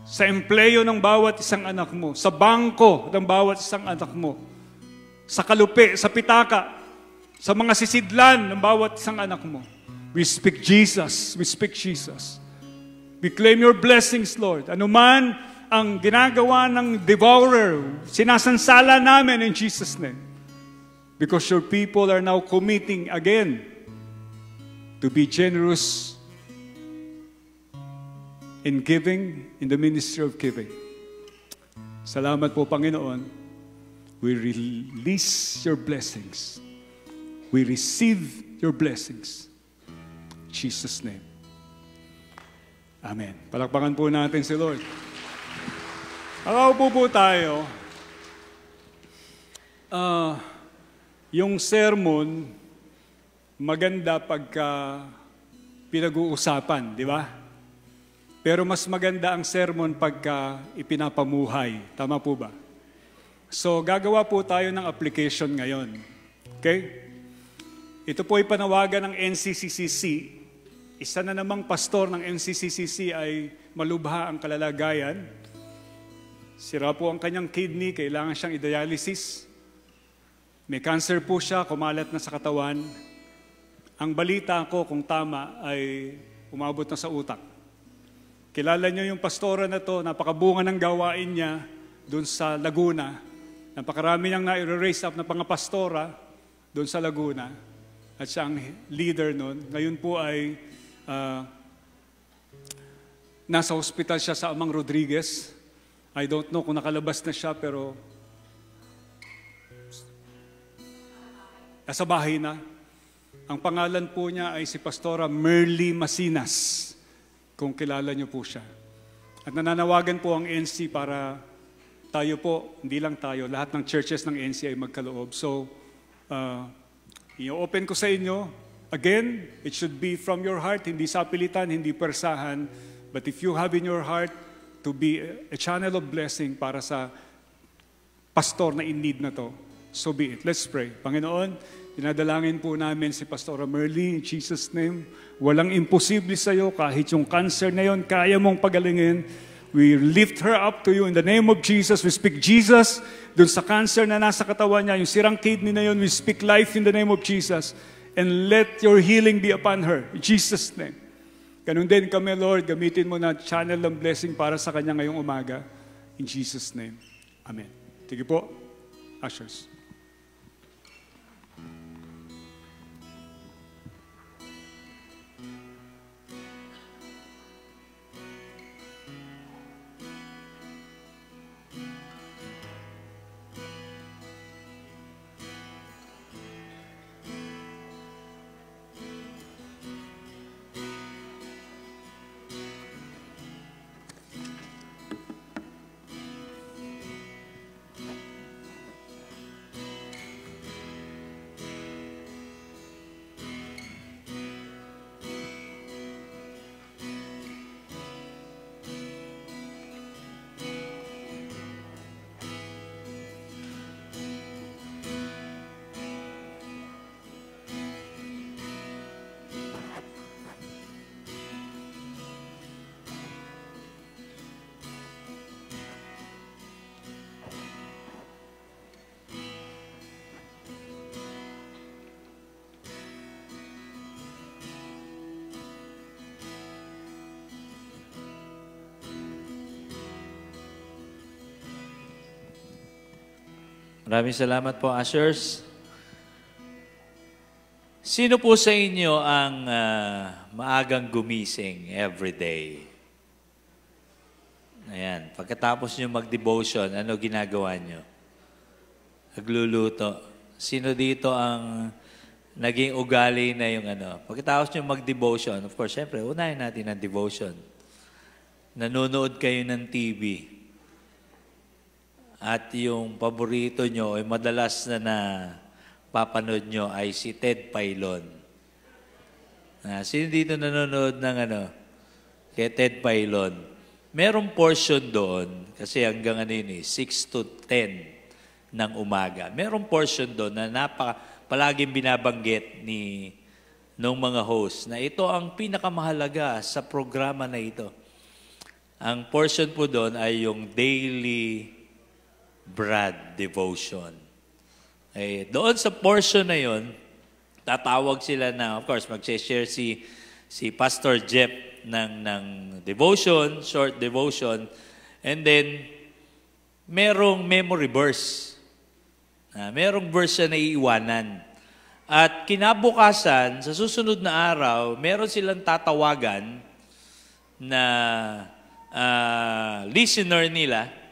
S4: sa empleyo ng bawat isang anak mo, sa bangko ng bawat isang anak mo, sa kalupi, sa pitaka, sa mga sisidlan ng bawat isang anak mo. We speak Jesus. We speak Jesus. We claim your blessings, Lord. Ano man ang ginagawa ng devourer, sinasansala namin in Jesus' name. Because your people are now committing again to be generous in giving, in the ministry of giving. Salamat po, Panginoon. We release your blessings. We receive your blessings. In Jesus' name. Amen. Palakpakan po natin si Lord. Nakaupo po tayo. Yung sermon, maganda pagka pinag-uusapan, di ba? Pero mas maganda ang sermon pagka ipinapamuhay. Tama po ba? So, gagawa po tayo ng application ngayon. Okay? Ito po ay panawagan ng NCCCC. Isa na namang pastor ng NCCCC ay malubha ang kalalagayan. Sira po ang kanyang kidney, kailangan siyang i-dialysis. May cancer po siya, kumalat na sa katawan. Ang balita ko, kung tama, ay umabot na sa utak. Kilala niyo yung pastora na to, napakabunga ng gawain niya doon sa Laguna. Napakarami niyang na-raise up na pangapastora doon sa Laguna. At siya ang leader noon. Ngayon po ay nasa hospital siya sa Amang Rodriguez. I don't know kung nakalabas na siya, pero nasa bahay na. Ang pangalan po niya ay si Pastora Merly Masinas, kung kilala niyo po siya. At nananawagan po ang NC para tayo po, hindi lang tayo, lahat ng churches ng NC ay magkaloob. So, i-open ko sa inyo. Again, it should be from your heart, hindi sapilitan, hindi persahan. But if you have in your heart to be a channel of blessing para sa pastor na in need na to, so be it. Let's pray. Panginoon, dinadalangin po namin si Pastora Merly in Jesus' name. Walang imposible sa iyo, kahit yung cancer na yon, kaya mong pagalingin. We lift her up to you in the name of Jesus. We speak Jesus dun sa cancer na nasa katawan niya, yung sirang kidney na yun, we speak life in the name of Jesus. And let your healing be upon her. In Jesus' name. Ganun din kami, Lord, gamitin mo na channel ng blessing para sa kanya ngayong umaga. In Jesus' name. Amen. Sige po, ushers.
S6: Maraming salamat po, ushers. Sino po sa inyo ang maagang gumising every day? Ayan. Pagkatapos nyo mag-devotion, ano ginagawa nyo? Nagluluto. Sino dito ang naging ugali na yung ano? Pagkatapos nyo mag-devotion, of course, syempre, unahin natin ang devotion. Nanonood kayo ng TV. At yung paborito nyo, ay madalas na papanood nyo ay si Ted Pailon. Sino dito nanonood ng kay Ted Pailon? Merong portion doon, kasi hanggang 6 to 10 ng umaga. Merong portion doon na palaging binabanggit nung mga host na ito ang pinakamahalaga sa programa na ito. Ang portion po doon ay yung daily Brad devotion. Doon sa portion na yon, tatawag sila na, of course, mag-share si Pastor Jeff ng devotion, short devotion, and then merong memory verse. Merong verse na iiwanan. At kinabukasan, sa susunod na araw, meron silang tatawagan na listener nila.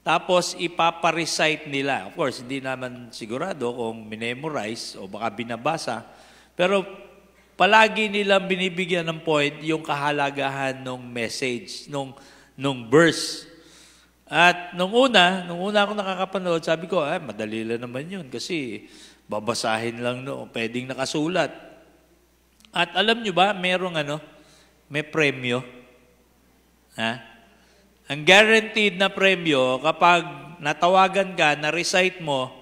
S6: Tapos ipaparecite nila. Of course, hindi naman sigurado kung minemorize o baka binabasa. Pero palagi nilang binibigyan ng point yung kahalagahan ng message, nung verse. At nung una ako nakakapanood, sabi ko, madali lang naman yun kasi babasahin lang pwedeng nakasulat. At alam nyo ba, may premyo. Ang guaranteed na premyo, kapag natawagan ka, na-recite mo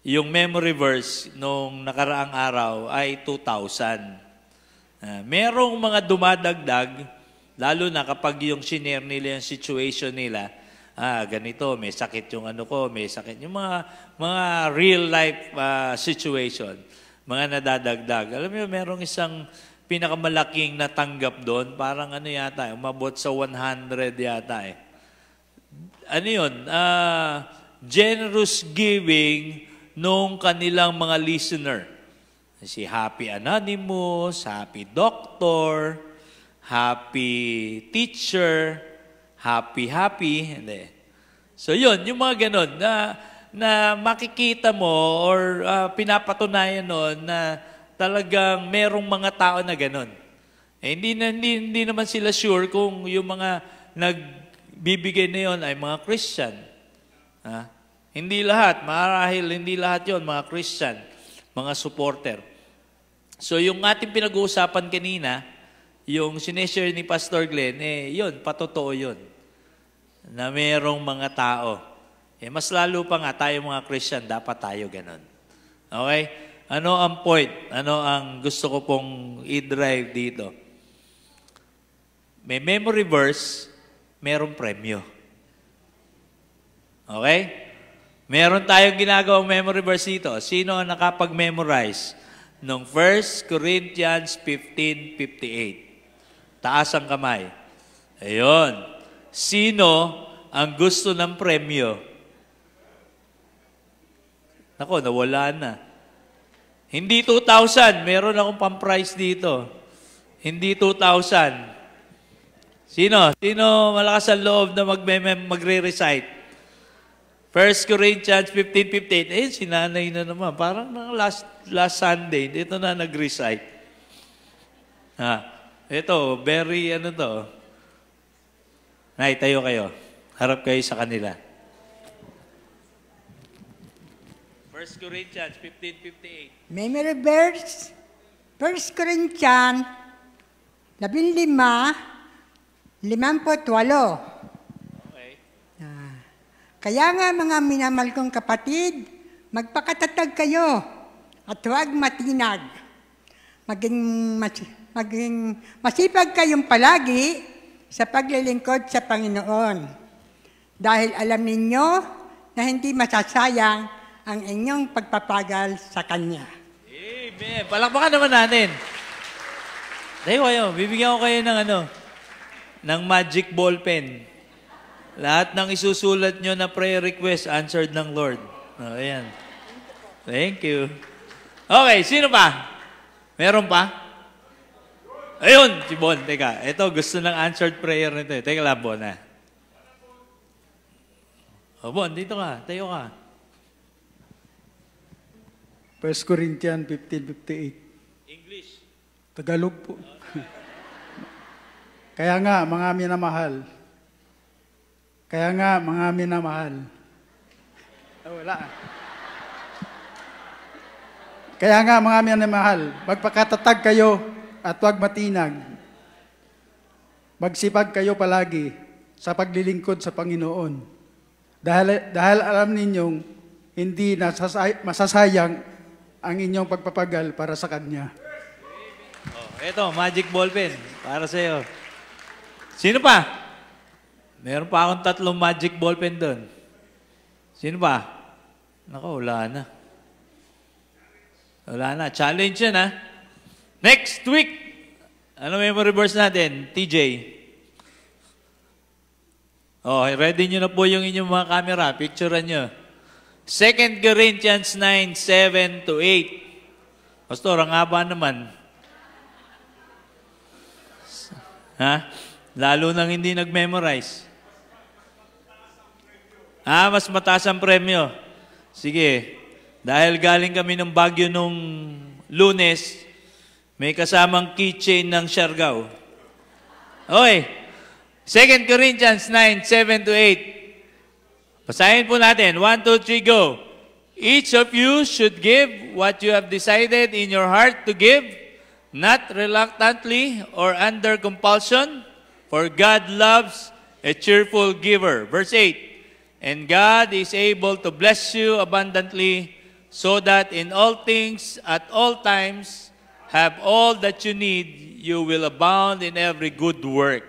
S6: yung memory verse nung nakaraang araw ay 2,000. Merong mga dumadagdag, lalo na kapag yung shinare nila yung situation nila, ganito, may sakit yung may sakit. Yung mga real life situation, mga nadadagdag. Alam mo, merong isang pinakamalaking natanggap doon, parang yata, umabot sa 100 yata . Generous giving nung kanilang mga listener. Si Happy Anonymous, Happy Doctor, Happy Teacher, Happy. So yun, yung mga ganon na makikita mo or pinapatunayan nun na talagang merong mga tao na ganon. Hindi naman sila sure kung yung mga nagbibigay na yun ay mga Christian. Hindi lahat, marahil hindi lahat yon mga Christian, mga supporter. So yung ating pinag-uusapan kanina, yung sineshare ni Pastor Glenn, yun, patotoo yun. Na merong mga tao. Mas lalo pa nga tayo mga Christian, dapat tayo ganon. Okay? Ano ang point? Ano ang gusto ko pong i-drive dito? May memory verse, merong premyo. Okay? Meron tayong ginagawang memory verse dito. Sino ang nakapag-memorize nung 1 Corinthians 15:58? Taas ang kamay. Ayun. Sino ang gusto ng premyo? Nako, nawala na. Hindi 2,000. Meron akong pang-price dito. Hindi 2,000. Sino? Sino malakas ang loob na magre-recite? 1 Corinthians 15:58. Si nanay na naman. Parang last Sunday, dito na nag-recite. Ito, very to. Nay, tayo kayo. Harap kayo sa kanila. 1 Corinthians 15:58.
S7: Memory verse, 1 Corinthians 15:58.
S6: Okay.
S7: Kaya nga mga minamahal kong kapatid, magpakatatag kayo at huwag matinag. Maging masipag kayong palagi sa paglilingkod sa Panginoon. Dahil alam ninyo na hindi masasayang ang inyong pagpapagal sa Kanya.
S6: Amen. Palakpakan naman natin. Dahil kayo, bibigyan ko kayo ng magic ball pen. Lahat ng isusulat nyo na prayer request, answered ng Lord. Oh, ayan. Thank you. Okay, sino pa? Meron pa? Ayun, si Bon. Teka, ito gusto ng answered prayer nito. Teka lang, Bon, ha? O, Bon, dito ka. Tayo ka.
S8: 1 Corinthians 15:58.
S6: English.
S8: Tagalog po. Kaya nga, mga minamahal. Kaya nga, mga minamahal. Wala. Kaya nga, mga minamahal, magpakatatag kayo at huwag matinag. Magsipag kayo palagi sa paglilingkod sa Panginoon. Dahil alam ninyong hindi masasayang ang inyong pagpapagal para sa Kanya.
S6: Oh, eto, magic ballpen. Para sa'yo. Sino pa? Meron pa akong 3 magic ballpen doon. Sino pa? Nako, wala na. Wala na. Challenge yan, ha? Next week, ano memory verse natin? TJ. Oh, ready nyo na po yung inyong mga camera. Picturean nyo. 2 Corinthians 9:7-8. Pastor, ang haba naman. Ha? Lalo nang hindi nag-memorize. Mas mataas ang premyo. Sige. Dahil galing kami ng Baguio nung Lunes, may kasamang keychain ng Siargao. Okay. 2 Corinthians 9:7-8. Basahin po natin. 1, 2, 3, go. Each of you should give what you have decided in your heart to give, not reluctantly or under compulsion, for God loves a cheerful giver. Verse 8. And God is able to bless you abundantly, so that in all things, at all times, have all that you need, you will abound in every good work.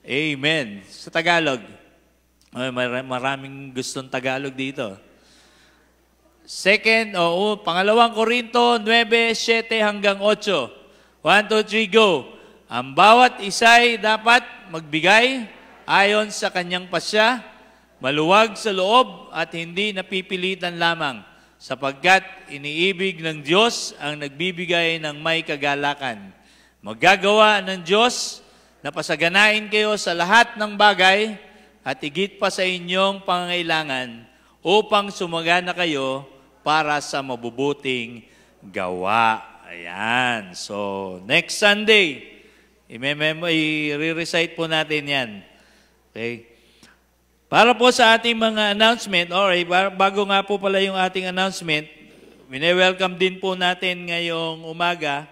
S6: Amen. Sa Tagalog. Maraming gustong Tagalog dito. Pangalawang Korinto 9:7-8. 1, 2, 3, go. Ang bawat isa'y dapat magbigay ayon sa kanyang pasya, maluwag sa loob at hindi napipilitan lamang, sapagkat iniibig ng Diyos ang nagbibigay ng may kagalakan. Magagawa ng Diyos na pasaganain kayo sa lahat ng bagay at higit pa sa inyong pangangailangan upang sumagana kayo para sa mabubuting gawa. Ayan. So, next Sunday, i-recite po natin yan. Okay? Para po sa ating mga announcement, alright, bago nga po pala yung ating announcement, wine-welcome din po natin ngayong umaga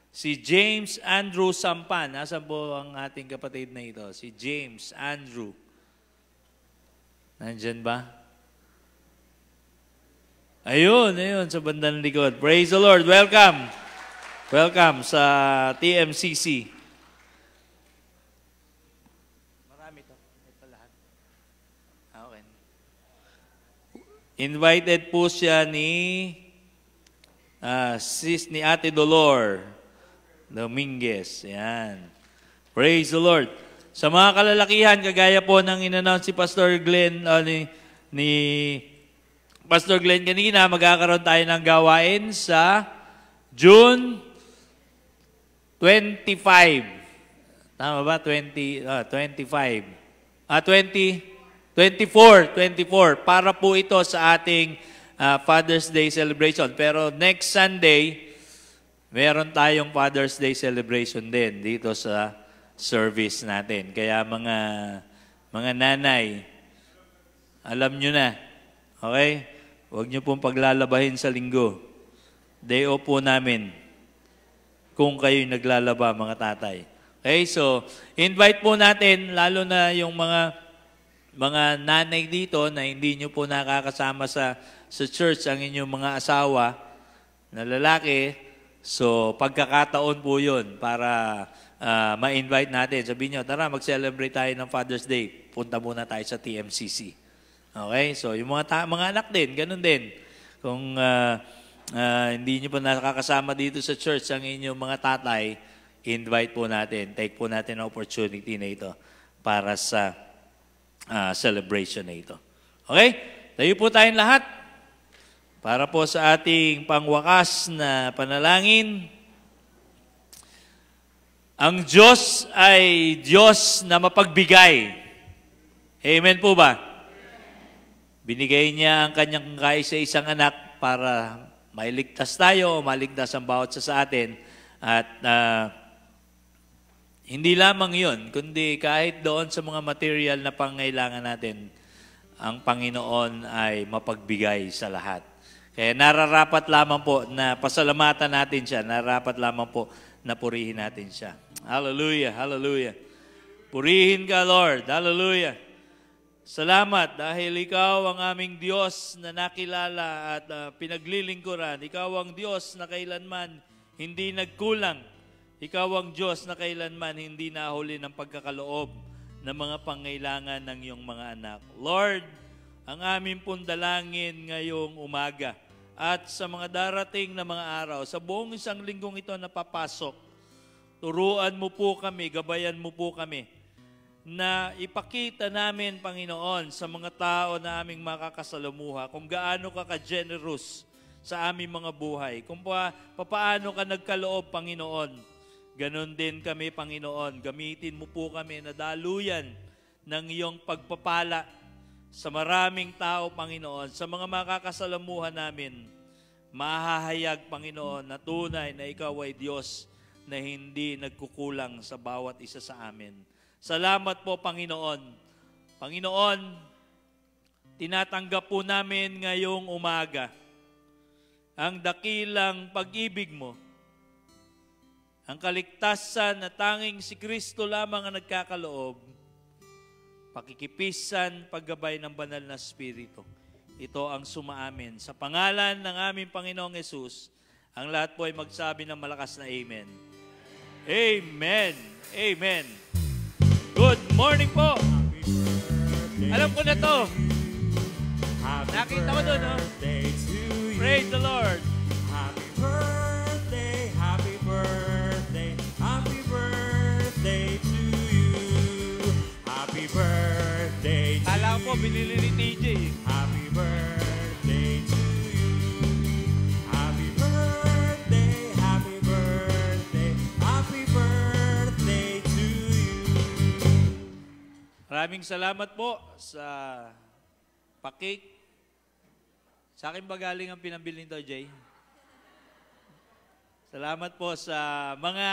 S6: si James Andrew Sampan. Nasaan po ang ating kapatid na ito? Si James Andrew. Nandyan ba? Ayun, sa bandang likod. Praise the Lord. Welcome. Welcome sa TMCC. Invited po siya ni Ate Dolor Dominguez. Yan. Praise the Lord. Sa mga kalalakihan, kagaya po ng in-announce si Pastor Glenn, ni Pastor Glenn kanina, magkakaroon tayo ng gawain sa June 25. Tama ba? 24 para po ito sa ating Father's Day celebration. Pero next Sunday, meron tayong Father's Day celebration din dito sa service natin. Kaya mga nanay, alam nyo na. Okay? Huwag nyo pong paglalabahin sa linggo. Day off po namin kung kayo'y naglalaba, mga tatay. Okay? So, invite po natin, lalo na yung mga nanay dito na hindi nyo po nakakasama sa church ang inyong mga asawa na lalaki. So, pagkakataon po yun para ma-invite natin. Sabihin nyo, tara, mag-celebrate tayo ng Father's Day. Punta muna tayo sa TMCC. Okay? So, yung mga anak din, ganun din. Kung hindi nyo po nakakasama dito sa church ang inyong mga tatay, invite po natin. Take po natin ang opportunity na ito para sa celebration na ito. Okay? Tayo po tayong lahat. Para po sa ating pangwakas na panalangin, ang Diyos ay Diyos na mapagbigay. Amen po ba? Binigay niya ang kanyang kaisa-isang anak para mailigtas tayo o maligtas ang bawat sa atin. At hindi lamang yun, kundi kahit doon sa mga material na pangailangan natin, ang Panginoon ay mapagbigay sa lahat. Kaya nararapat lamang po na pasalamatan natin siya, nararapat lamang po na purihin natin siya. Hallelujah, hallelujah. Purihin ka, Lord. Hallelujah. Salamat dahil ikaw ang aming Diyos na nakilala at pinaglilingkuran. Ikaw ang Diyos na kailanman hindi nagkulang. Ikaw ang Diyos na kailanman hindi nahuli ng pagkakaloob ng mga pangailangan ng iyong mga anak. Lord, ang aming pundalangin ngayong umaga at sa mga darating na mga araw, sa buong isang linggong ito na papasok, turuan mo po kami, gabayan mo po kami, na ipakita namin, Panginoon, sa mga tao na aming makakasalamuha, kung gaano ka ka-generous sa aming mga buhay, kung paano ka nagkaloob, Panginoon. Ganon din kami, Panginoon. Gamitin mo po kami na daluyan ng iyong pagpapala sa maraming tao, Panginoon, sa mga makakasalamuhan namin, mahahayag, Panginoon, na tunay na ikaw ay Diyos na hindi nagkukulang sa bawat isa sa amin. Salamat po, Panginoon. Panginoon, tinatanggap po namin ngayong umaga ang dakilang pag-ibig mo, ang kaligtasan na tanging si Kristo lamang ang nagkakaloob, pakikipisan, paggabay ng banal na Espiritu. Ito ang sumaamin. Sa pangalan ng aming Panginoong Yesus, ang lahat po ay magsabi ng malakas na Amen. Amen. Amen. Good morning po. Alam ko na to. Nakita ko doon, no? Praise the Lord.
S3: Happy birthday, happy birthday, happy birthday to you. Happy birthday to you.
S6: Kala ko po, binili ni TJ.
S3: Happy birthday to you. Happy birthday, happy birthday, happy birthday to you.
S6: Maraming salamat po sa pakik. Sa akin ba galing ang pinambili nito, Jay? Salamat po sa mga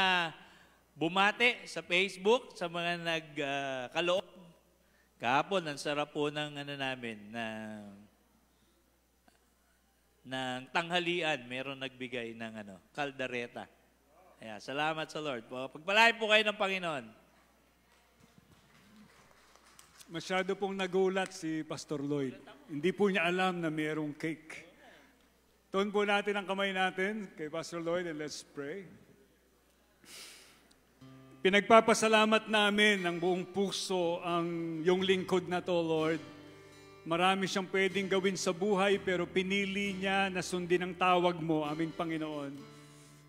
S6: bumate sa Facebook, sa mga nagkaloob. Kahapon, ang sarap po ng namin, ng tanghalian, meron nagbigay ng kaldereta. Kaya, salamat sa Lord. Pagpalain po kayo ng Panginoon.
S4: Masyado pong nagulat si Pastor Lloyd. Hindi po niya alam na mayroong cake. Tuon po natin ang kamay natin kay Pastor Lloyd and let's pray. Pinagpapasalamat namin ng buong puso ang iyong lingkod na to, Lord. Marami siyang pwedeng gawin sa buhay pero pinili niya na sundin ang tawag mo, aming Panginoon.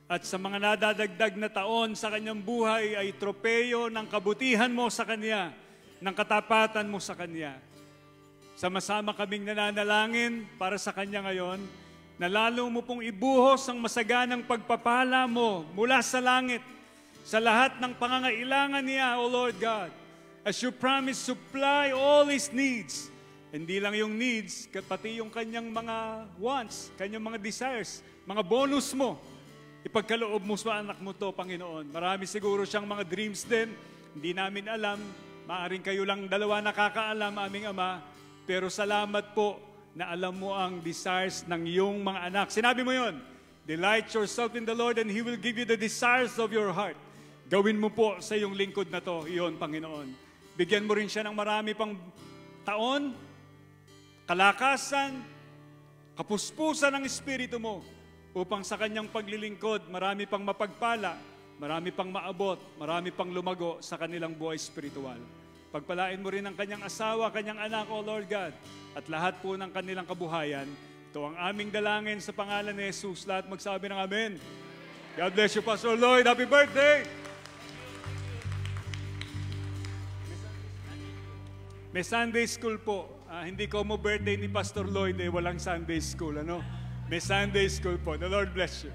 S4: At sa mga nadadagdag na taon sa kanyang buhay ay tropeyo ng kabutihan mo sa kanya, ng katapatan mo sa kanya. Sama-sama kaming nananalangin para sa kanya ngayon, na lalo mo pong ibuhos ang masaganang pagpapala mo mula sa langit, sa lahat ng pangangailangan niya, O Lord God, as you promise supply all his needs. Hindi lang yung needs, pati yung kanyang mga wants, kanyang mga desires, mga bonus mo. Ipagkaloob mo sa anak mo to, Panginoon. Marami siguro siyang mga dreams din, hindi namin alam. Maaring kayo lang dalawa nakakaalam, aming Ama, pero salamat po na alam mo ang desires ng iyong mga anak. Sinabi mo yon, delight yourself in the Lord and He will give you the desires of your heart. Gawin mo po sa iyong lingkod na to, iyon, Panginoon. Bigyan mo rin siya ng marami pang taon, kalakasan, kapuspusan ng Espiritu mo, upang sa kanyang paglilingkod, marami pang mapagpala, marami pang maabot, marami pang lumago sa kanilang buhay spiritual. Pagpalain mo rin ang kanyang asawa, kanyang anak, O Lord God, at lahat po ng kanilang kabuhayan. Ito ang aming dalangin sa pangalan ni Jesus. Lahat magsabi ng Amen. God bless you, Pastor Lloyd. Happy birthday! May Sunday school po. Hindi ko mo birthday ni Pastor Lloyd, walang Sunday school. May Sunday school po. The Lord bless you.